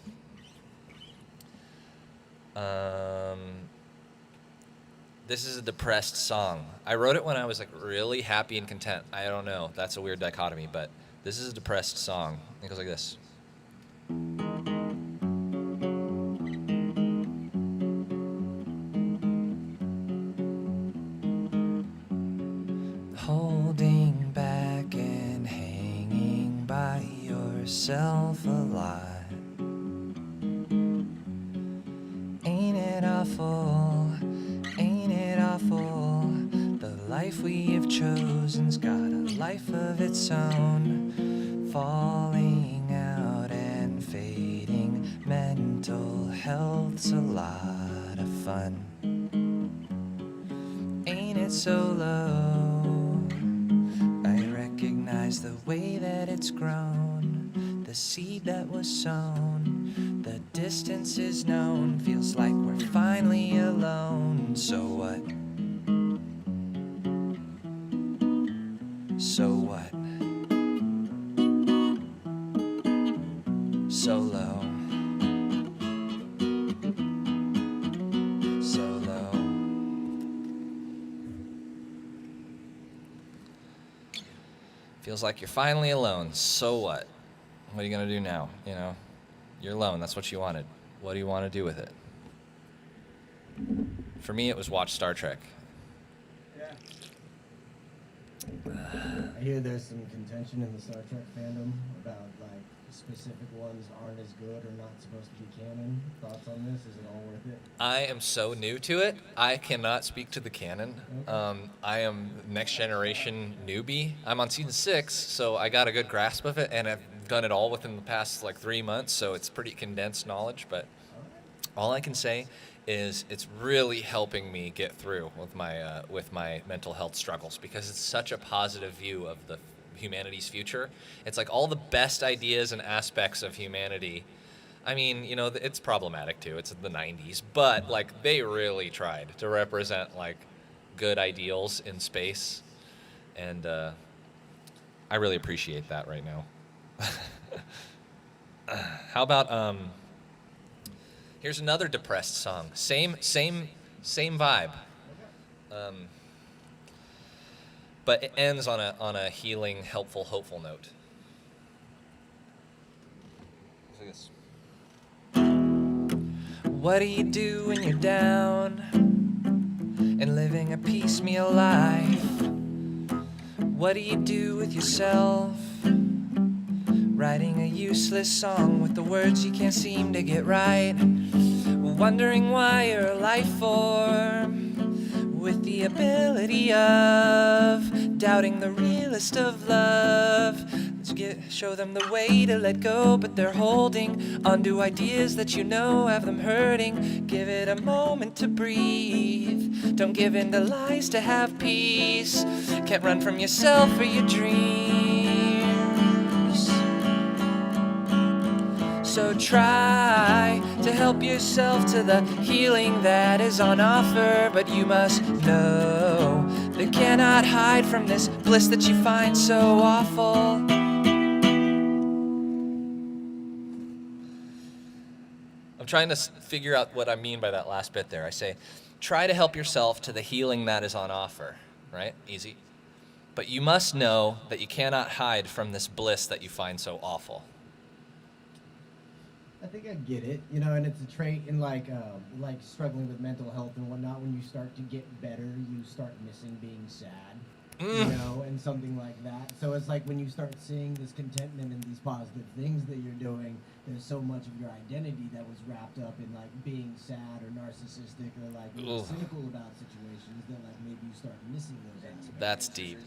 This is a depressed song. I wrote it when I was like really happy and content. I don't know. That's a weird dichotomy, but this is a depressed song. It goes like this. Holding back and hanging by yourself a lot. Ain't it awful? Ain't it awful? The life we have chosen's got a life of its own. Falling out and fading. Mental health's a lot of fun. Ain't it so low? I recognize the way that it's grown. The seed that was sown. The distance is known. Feels like we're finally alone. So what? So what? So low. So low. Feels like you're finally alone. So what? What are you gonna do now? You know, you're alone. That's what you wanted. What do you want to do with it? For me, it was watch Star Trek. Yeah. I hear there's some contention in the Star Trek fandom about like specific ones aren't as good or not supposed to be canon. Thoughts on this? Is it all worth it? I am so new to it. I cannot speak to the canon. I am next generation newbie. I'm on season 6, so I got a good grasp of it, and I've done it all within the past like 3 months, so it's pretty condensed knowledge. But all I can say is it's really helping me get through with my mental health struggles, because it's such a positive view of the humanity's future. It's like all the best ideas and aspects of humanity. I mean, you know, it's problematic too. It's the 90s, but like they really tried to represent like good ideals in space, and I really appreciate that right now. How about here's another depressed song. Same vibe. But it ends on a healing, helpful, hopeful note. Like this. What do you do when you're down and living a piecemeal life? What do you do with yourself? Writing a useless song with the words you can't seem to get right. Wondering why you're a life form with the ability of doubting the realest of love. Show them the way to let go, but they're holding onto ideas that you know have them hurting. Give it a moment to breathe. Don't give in to lies to have peace. Can't run from yourself or your dreams. So try to help yourself to the healing that is on offer, but you must know they cannot hide from this bliss that you find so awful. I'm trying to figure out what I mean by that last bit there. I say, try to help yourself to the healing that is on offer, right? Easy. But you must know that you cannot hide from this bliss that you find so awful. I think I get it, you know, and it's a trait in like struggling with mental health and whatnot. When you start to get better, you start missing being sad, you know, and something like that. So it's like when you start seeing this contentment and these positive things that you're doing, there's so much of your identity that was wrapped up in like being sad or narcissistic or like being cynical about situations that like maybe you start missing those aspects. That's deep.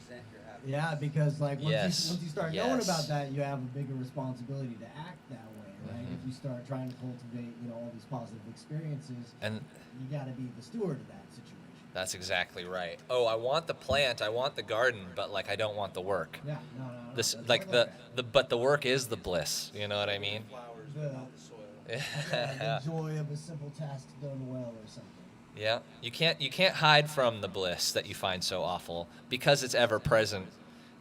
Yeah, because like Yes. once you start knowing about that, you have a bigger responsibility to act that way, right? If you start trying to cultivate, you know, all these positive experiences, And you got to be the steward of that situation. that's exactly right. Oh, I want the plant, I want the garden, but like I don't want the work. Yeah, no. This that's like okay. but the work is the bliss. You know what I mean? Flowers, The- but not the soil. Yeah, the joy of a simple task done well or something. Yeah, you can't hide from the bliss that you find so awful because it's ever present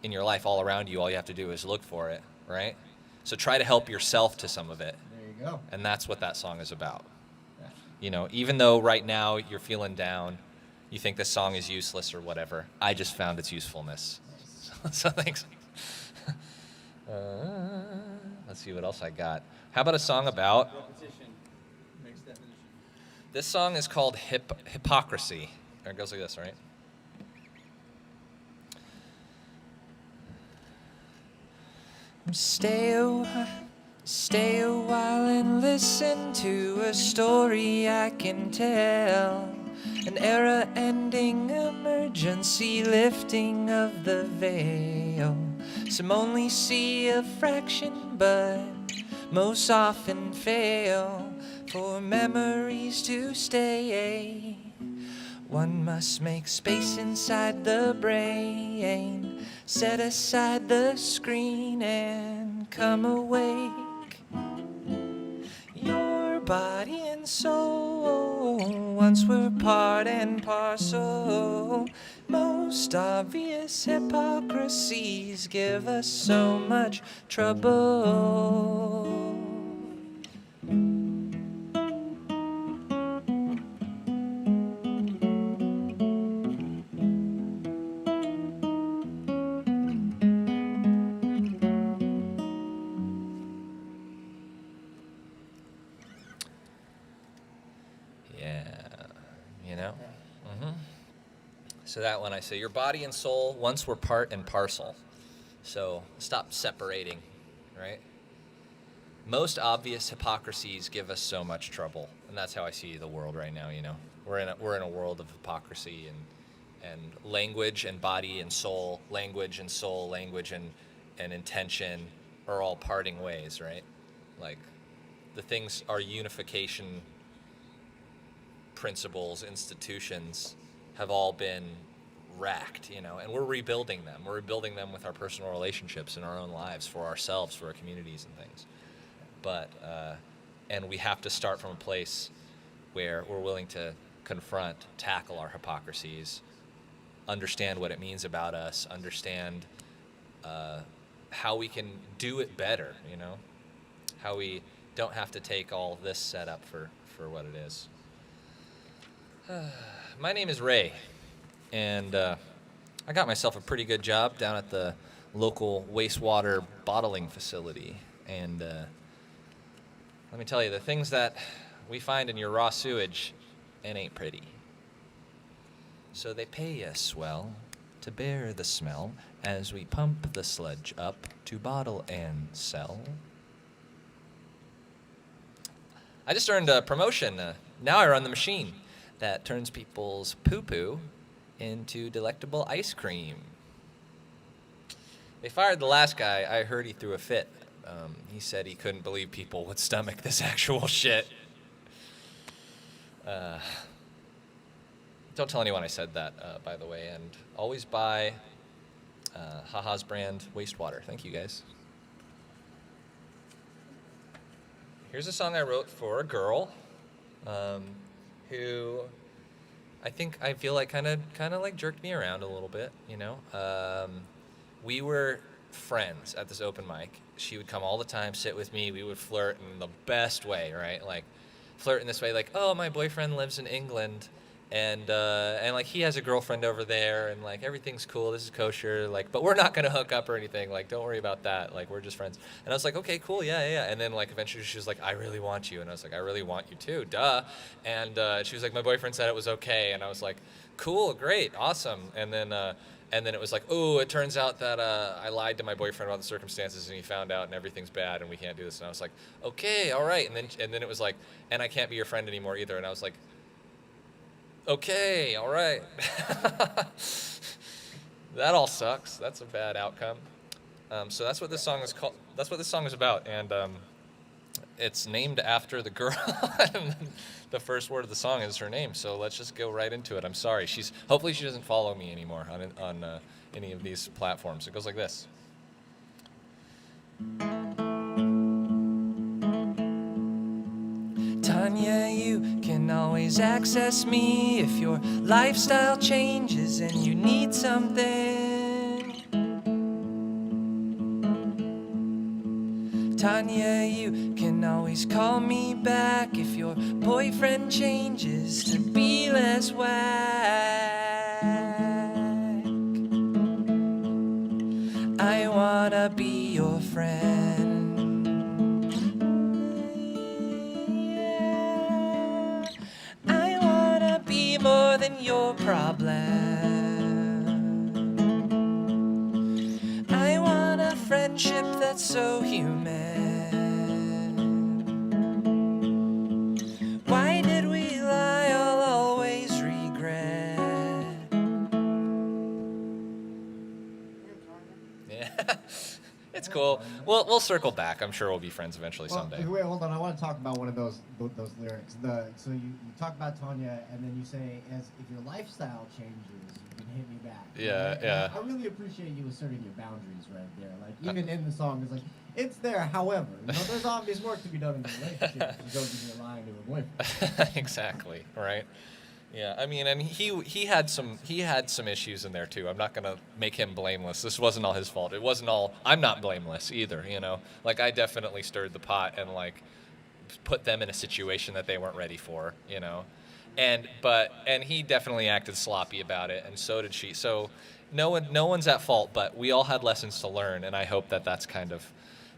in your life all around you. All you have to do is look for it, right? So try to help yourself to some of it, There you go. and that's what that song is about. Yeah. You know, even though right now you're feeling down, you think this song is useless or whatever, I just found its usefulness. So thanks. Let's see what else I got. How about a song about? Repetition makes definition. This song is called Hypocrisy. It goes like this, right? Stay a while and listen to a story I can tell. An era-ending emergency lifting of the veil. Some only see a fraction, but most often fail for memories to stay. One must make space inside the brain, set aside the screen and come awake. Your body and soul once were part and parcel. Most obvious hypocrisies give us so much trouble. So that one I say, your body and soul once were part and parcel. So stop separating, right? Most obvious hypocrisies give us so much trouble, and that's how I see the world right now. You know, we're in a world of hypocrisy and language and body and soul, language and intention are all parting ways, right? Like the things, our unification principles, institutions have all been racked, you know, and we're rebuilding them. We're rebuilding them with our personal relationships in our own lives, for ourselves, for our communities and things. But, and we have to start from a place where we're willing to confront, tackle our hypocrisies, understand what it means about us, understand how we can do it better, you know, how we don't have to take all of this setup for what it is. My name is Ray, and I got myself a pretty good job down at the local wastewater bottling facility. And let me tell you, the things that we find in your raw sewage, it ain't pretty. So they pay us well to bear the smell as we pump the sludge up to bottle and sell. I just earned a promotion. Now I run the machine that turns people's poo-poo into delectable ice cream. They fired the last guy. I heard he threw a fit. He said he couldn't believe people would stomach this actual shit. Don't tell anyone I said that, by the way. And always buy Haha's brand wastewater. Thank you, guys. Here's a song I wrote for a girl who I feel like kind of like jerked me around a little bit, you know. We were friends at this open mic. She would come all the time, sit with me. We would flirt in the best way, right? Like flirt in this way, like, oh, my boyfriend lives in England, and like he has a girlfriend over there, and like everything's cool. This is kosher, like, but we're not gonna hook up or anything. Like, don't worry about that. Like, we're just friends. And I was like, okay, cool, yeah, yeah, yeah. And then like eventually she was like, I really want you, and I was like, I really want you too, duh. And she was like, my boyfriend said it was okay, and I was like, cool, great, awesome. And then it was like, oh, it turns out that I lied to my boyfriend about the circumstances, and he found out, and everything's bad, and we can't do this. And I was like, okay, all right. And then it was like, and I can't be your friend anymore either. And I was like, okay, all right. That all sucks. That's a bad outcome. So that's what this song is called. That's what this song is about, and it's named after the girl. And the first word of the song is her name. So let's just go right into it. I'm sorry. Hopefully she doesn't follow me anymore on any of these platforms. It goes like this. Tanya, you can always access me if your lifestyle changes and you need something. Tanya, you can always call me back if your boyfriend changes to be less whack. I wanna be your friend. More than your problem. I want a friendship that's so human. Why did we lie? I'll always regret. Yeah. It's cool. We'll circle back. I'm sure we'll be friends eventually someday. Wait, hold on. I want to talk about one of those lyrics. So you talk about Tanya, and then you say, "As if your lifestyle changes, you can hit me back." Yeah, and yeah. I really appreciate you asserting your boundaries right there. Like even in the song, it's like it's there. However, there's obvious work to be done in the relationship. You don't give your lying to a boyfriend. Exactly. Right. Yeah, I mean, and he had some issues in there too. I'm not gonna make him blameless. This wasn't all his fault. It wasn't all. I'm not blameless either. Like I definitely stirred the pot and like put them in a situation that they weren't ready for. And he definitely acted sloppy about it, and so did she. So no one's at fault, but we all had lessons to learn, and I hope that that's kind of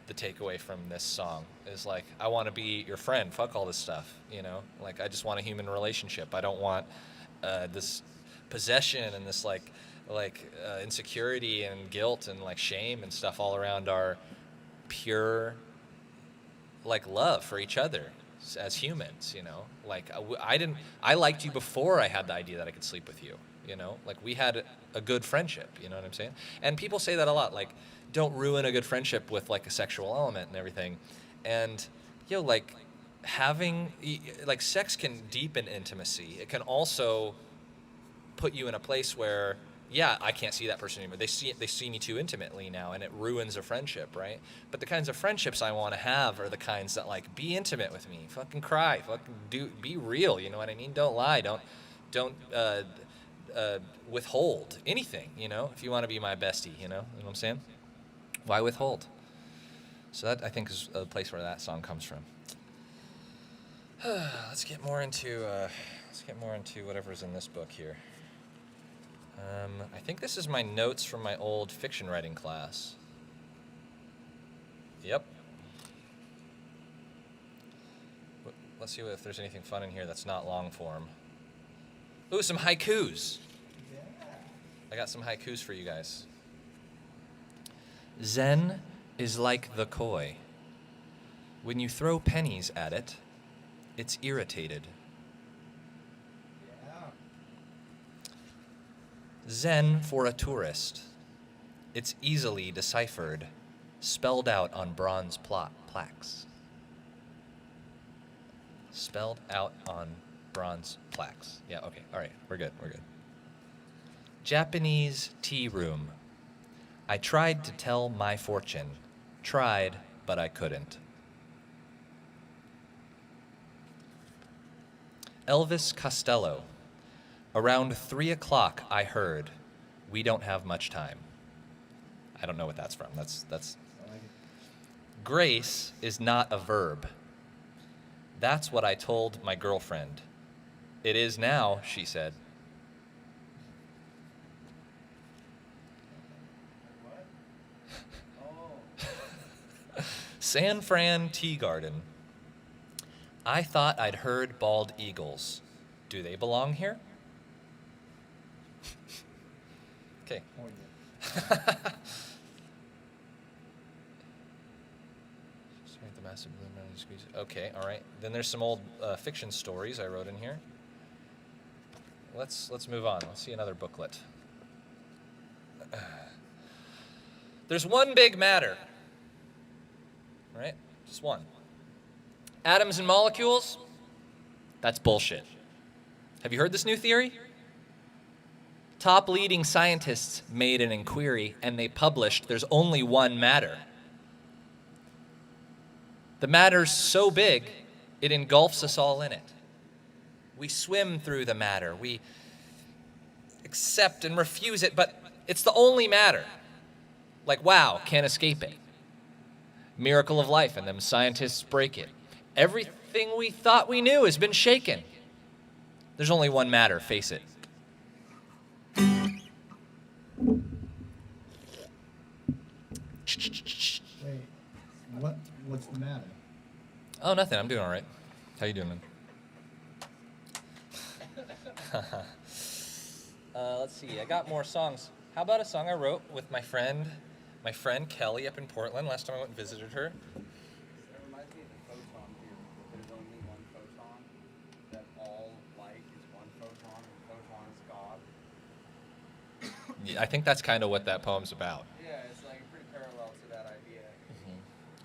the takeaway from this song is like, I want to be your friend. Fuck all this stuff, Like I just want a human relationship. I don't want this possession and this like insecurity and guilt and like shame and stuff all around our pure like love for each other as humans. Like I liked you before I had the idea that I could sleep with you. Like we had a good friendship. You know what I'm saying? And people say that a lot. Like, don't ruin a good friendship with like a sexual element and everything. And like having like sex can deepen intimacy. It can also put you in a place where I can't see that person anymore. They see me too intimately now, and it ruins a friendship, right? But the kinds of friendships I want to have are the kinds that like be intimate with me, fucking cry, fucking be real. You know what I mean? Don't lie. Don't withhold anything. If you want to be my bestie, you know what I'm saying? Why withhold? So that, I think, is a place where that song comes from. Let's get more into whatever's in this book here. I think this is my notes from my old fiction writing class. Yep. Let's see if there's anything fun in here that's not long form. Ooh, some haikus. Yeah. I got some haikus for you guys. Zen is like the koi. When you throw pennies at it, it's irritated. Yeah. Zen for a tourist. It's easily deciphered, spelled out on bronze plaques. Spelled out on bronze plaques. Yeah, okay, all right, we're good. Japanese tea room. I tried to tell my fortune. Tried, but I couldn't. Elvis Costello. Around 3 o'clock, I heard, we don't have much time. I don't know what that's from. That's. I like it. Grace is not a verb. That's what I told my girlfriend. It is now, she said. What? Oh. San Fran Tea Garden. I thought I'd heard bald eagles. Do they belong here? Okay. Okay, all right. Then there's some old fiction stories I wrote in here. Let's move on. Let's see another booklet. There's one big matter. All right? Just one. Atoms and molecules? That's bullshit. Have you heard this new theory? Top leading scientists made an inquiry and they published there's only one matter. The matter's so big, it engulfs us all in it. We swim through the matter. We accept and refuse it, but it's the only matter. Like, wow, can't escape it. Miracle of life, and them scientists break it. Everything we thought we knew has been shaken. There's only one matter, face it. Wait, what's the matter? Oh, nothing. I'm doing all right. How you doing, man? Let's see. I got more songs. How about a song I wrote with my friend Kelly up in Portland last time I went and visited her? It reminds me of the photon theory. There's only one photon, that all light is one photon, and the photon is God. Yeah, I think that's kind of what that poem's about. Yeah, it's like pretty parallel to that idea.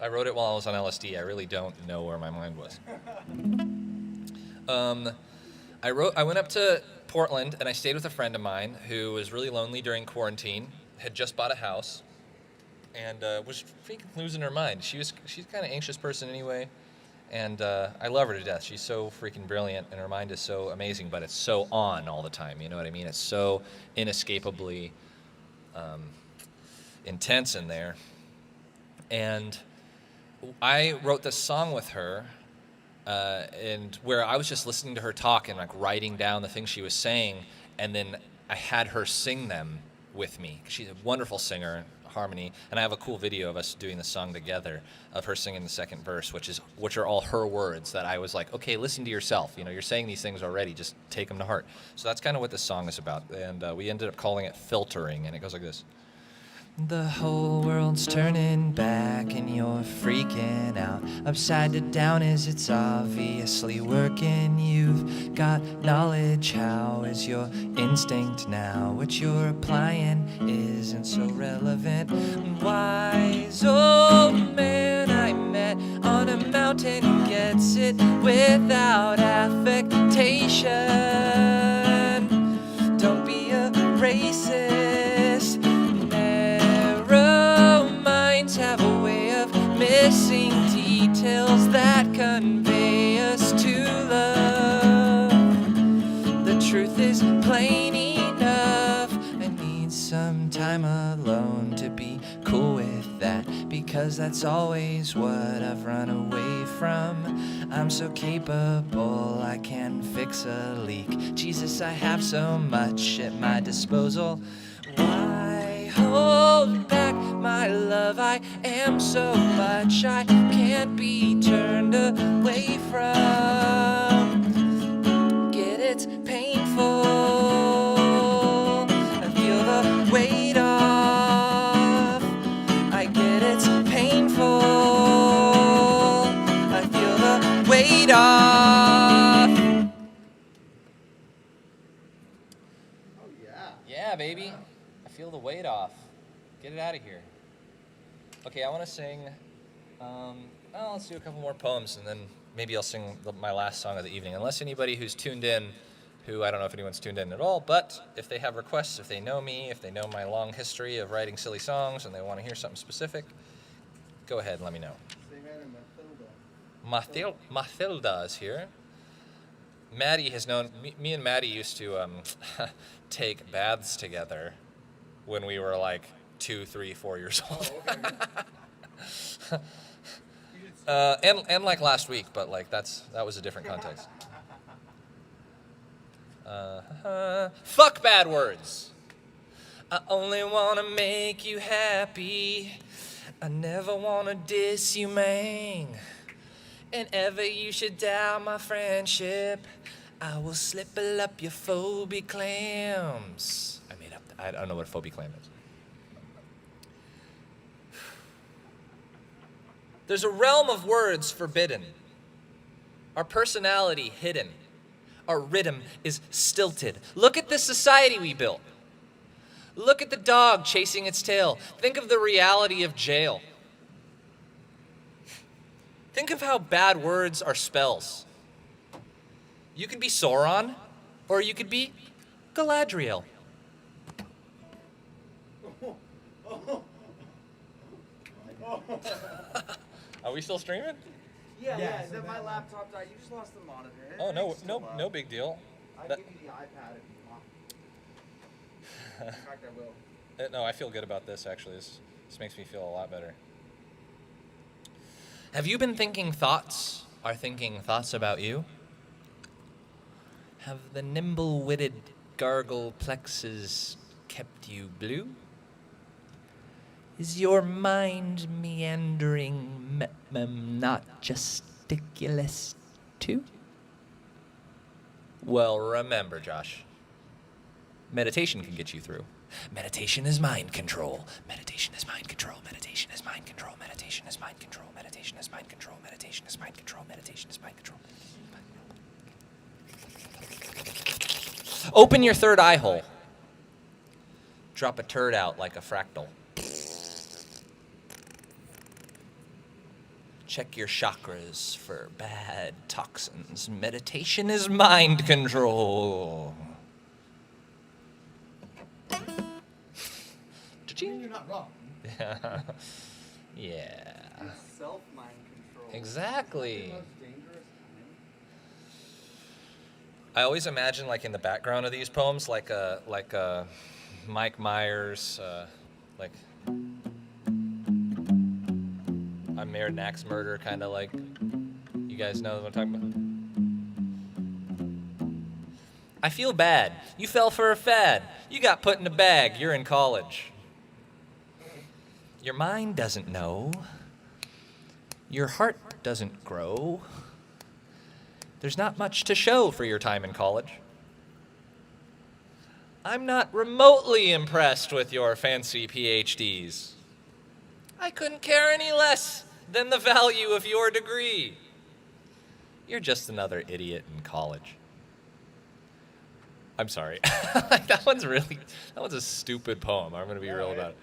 I wrote it while I was on LSD. I really don't know where my mind was. I went up to Portland and I stayed with a friend of mine who was really lonely during quarantine, had just bought a house, and was freaking losing her mind. She's kind of anxious person anyway, and I love her to death. She's so freaking brilliant, and her mind is so amazing, but it's so on all the time. You know what I mean? It's so inescapably intense in there. And I wrote this song with her, and where I was just listening to her talk and like writing down the things she was saying, and then I had her sing them with me. She's a wonderful singer, harmony, and I have a cool video of us doing the song together, of her singing the second verse, which are all her words that I was like, okay, listen to yourself. You know, you're saying these things already, just take them to heart. So that's kind of what this song is about, and we ended up calling it Filtering, and it goes like this. The whole world's turning back and you're freaking out. Upside down as it's obviously working. You've got knowledge, how is your instinct now? What you're applying isn't so relevant. Wise old man I met on a mountain who gets it without affectation. Don't be a racist. Have a way of missing details that convey us to love. The truth is plain enough. I need some time alone to be cool with that, because that's always what I've run away from. I'm so capable, I can fix a leak. Jesus, I have so much at my disposal. Why hold back my love? I am so much I can't be turned away from. Get it's painful. I feel the weight off. I get it's painful. I feel the weight off. Oh yeah. Yeah, baby. I feel the weight off. Get it out of here. Okay, I want to sing, let's do a couple more poems, and then maybe I'll sing my last song of the evening. Unless anybody who's tuned in, I don't know if anyone's tuned in at all, but if they have requests, if they know me, if they know my long history of writing silly songs, and they want to hear something specific, go ahead and let me know. Sing that in Matilda. Matilda is here. Maddie has known, me and Maddie used to take baths together when we were like 2, 3, 4 years old. Oh, okay. and like last week, but like that was a different context. Fuck bad words. I only wanna make you happy. I never wanna diss you, man. And ever you should doubt my friendship, I will slipple up your phobie clams. I don't know what a phobie clam is. There's a realm of words forbidden. Our personality hidden. Our rhythm is stilted. Look at this society we built. Look at the dog chasing its tail. Think of the reality of jail. Think of how bad words are spells. You could be Sauron, or you could be Galadriel. Are we still streaming? Yeah, so my that- laptop died. You just lost the monitor. Oh, no, It's still no up. big deal. I That- give you the iPad if you want. In fact, I will. No, I feel good about this, actually. This makes me feel a lot better. Have you been thinking thoughts? Are thinking thoughts about you? Have the nimble-witted gargle plexes kept you blue? Is your mind meandering, not gesticulous too? Well, remember, Josh, meditation can get you through. Meditation is mind control. Meditation is mind control. Meditation is mind control. Meditation is mind control. Meditation is mind control. Meditation is mind control. Meditation is mind control. Open your third eye hole. Drop a turd out like a fractal. Check your chakras for bad toxins. Meditation is mind control. You're not wrong. Yeah. It's self-mind control. Exactly. The most dangerous time. I always imagine, like in the background of these poems, like Mike Myers, like I'm Mayor Nack's murder, kind of like. You guys know what I'm talking about? I feel bad. You fell for a fad. You got put in a bag. You're in college. Your mind doesn't know. Your heart doesn't grow. There's not much to show for your time in college. I'm not remotely impressed with your fancy PhDs. I couldn't care any less than the value of your degree. You're just another idiot in college. I'm sorry. that one's a stupid poem. I'm going to be real about it.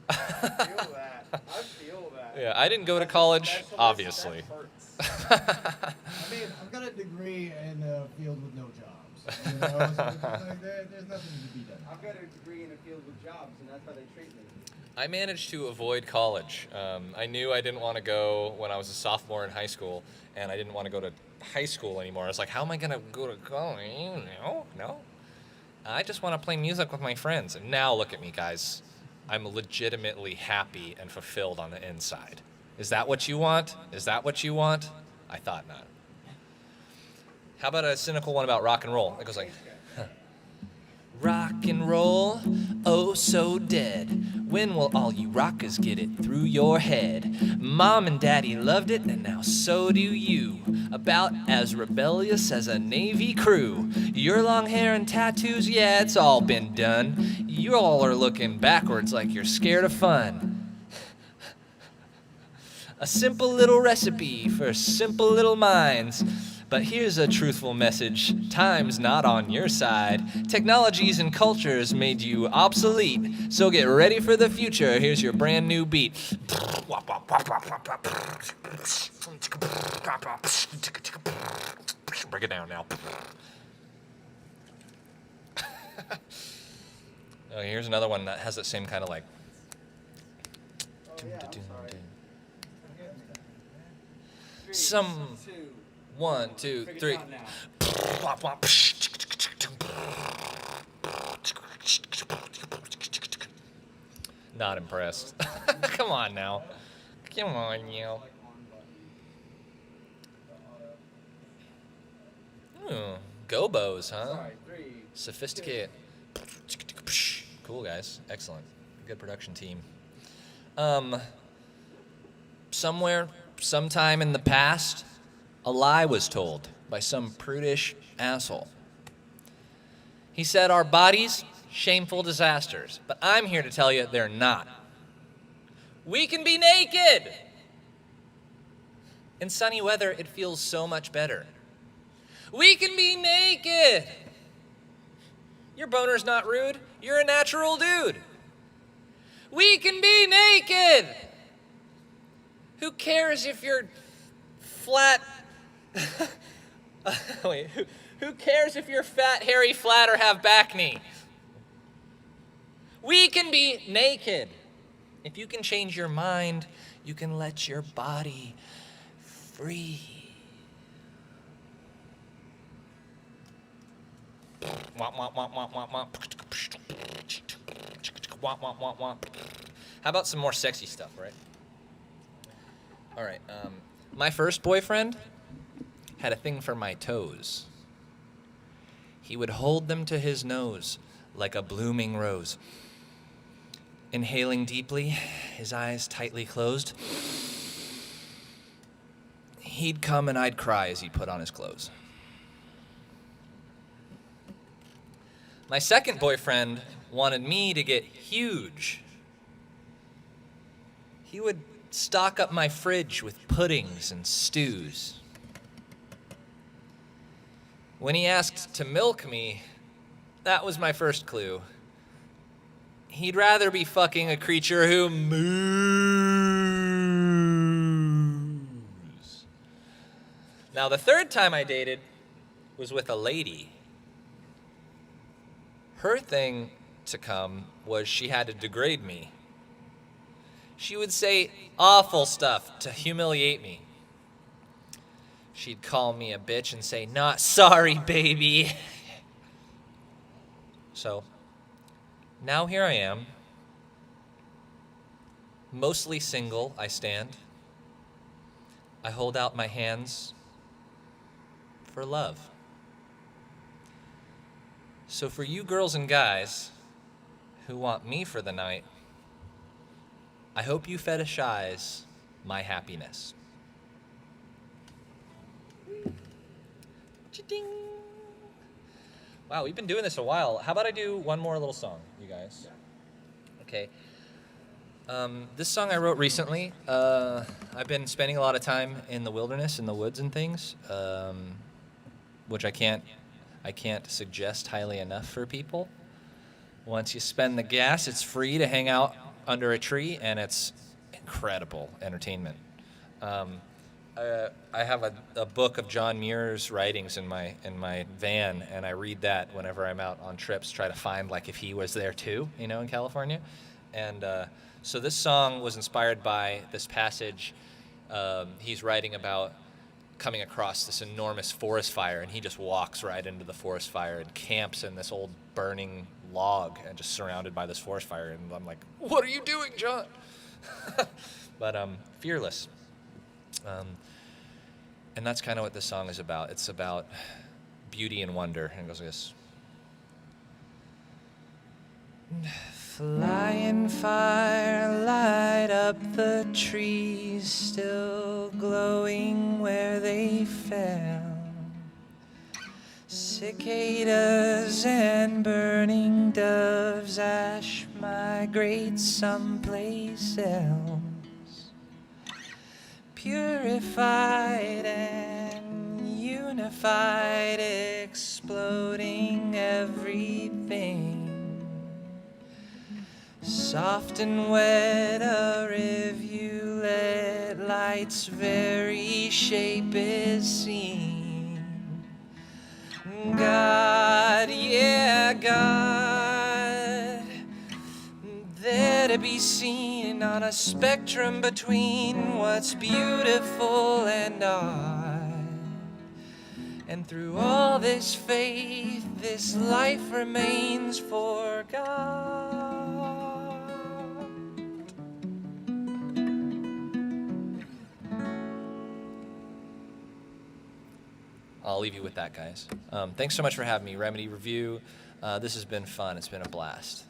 I feel that. I feel that. Yeah, I didn't go to college, Specialist, obviously. that hurts. I mean, I've got a degree in a field with no jobs. You know, so it's like there's nothing to be done. I've got a degree in a field with jobs, and that's how they treat me. I managed to avoid college. I knew I didn't want to go when I was a sophomore in high school, and I didn't want to go to high school anymore. I was like, how am I going to go to college? No. I just want to play music with my friends. And now look at me, guys. I'm legitimately happy and fulfilled on the inside. Is that what you want? Is that what you want? I thought not. How about a cynical one about rock and roll? It goes like, rock and roll, oh so dead. When will all you rockers get it through your head? Mom and daddy loved it, and now so do you. About as rebellious as a Navy crew. Your long hair and tattoos, yeah, it's all been done. You all are looking backwards like you're scared of fun. A simple little recipe for simple little minds. But here's a truthful message. Time's not on your side. Technologies and cultures made you obsolete. So get ready for the future. Here's your brand new beat. Break it down now. Oh, here's another one that has that same kind of like. Oh, yeah, I'm sorry. Three, Some- two. 1, 2, Figure it 3. out now. Not impressed. Come on now. Come on, you. Like on button. Ooh, Gobos, huh? Sorry, 3. Sophisticated. Cool, guys. Excellent. Good production team. Somewhere, sometime in the past, a lie was told by some prudish asshole. He said our bodies, shameful disasters. But I'm here to tell you they're not. We can be naked! In sunny weather, it feels so much better. We can be naked! Your boner's not rude. You're a natural dude. We can be naked! Who cares if you're flat? Wait, who cares if you're fat, hairy, flat, or have back knee? We can be naked. If you can change your mind, you can let your body free. How about some more sexy stuff, right? All right. My first boyfriend had a thing for my toes. He would hold them to his nose like a blooming rose. Inhaling deeply, his eyes tightly closed. He'd come and I'd cry as he put on his clothes. My second boyfriend wanted me to get huge. He would stock up my fridge with puddings and stews. When he asked to milk me, that was my first clue. He'd rather be fucking a creature who moves. Now, the third time I dated was with a lady. Her thing to come was she had to degrade me. She would say awful stuff to humiliate me. She'd call me a bitch and say, "Not sorry, baby." So, now here I am. Mostly single, I stand. I hold out my hands for love. So for you girls and guys who want me for the night, I hope you fetishize my happiness. Cha-ding. Wow, we've been doing this a while. How about I do one more little song, you guys? Okay. This song I wrote recently. I've been spending a lot of time in the wilderness, in the woods and things, which I can't suggest highly enough for people. Once you spend the gas, it's free to hang out under a tree, and it's incredible entertainment. I have a book of John Muir's writings in my van, and I read that whenever I'm out on trips, try to find like if he was there too, in California. And so this song was inspired by this passage. He's writing about coming across this enormous forest fire, and he just walks right into the forest fire and camps in this old burning log and just surrounded by this forest fire. And I'm like, what are you doing, John? But fearless. And that's kind of what this song is about. It's about beauty and wonder. And it goes like this. Flying fire, light up the trees, still glowing where they fell. Cicadas and burning doves, ash migrate someplace else. Purified and unified, exploding everything. Soft and wet, a rivulet, light's very shape is seen. God, yeah, God, there to be seen on a spectrum between what's beautiful and art. And through all this faith, this life remains for God. I'll leave you with that, guys. Thanks so much for having me, Remedy Review. This has been fun. It's been a blast.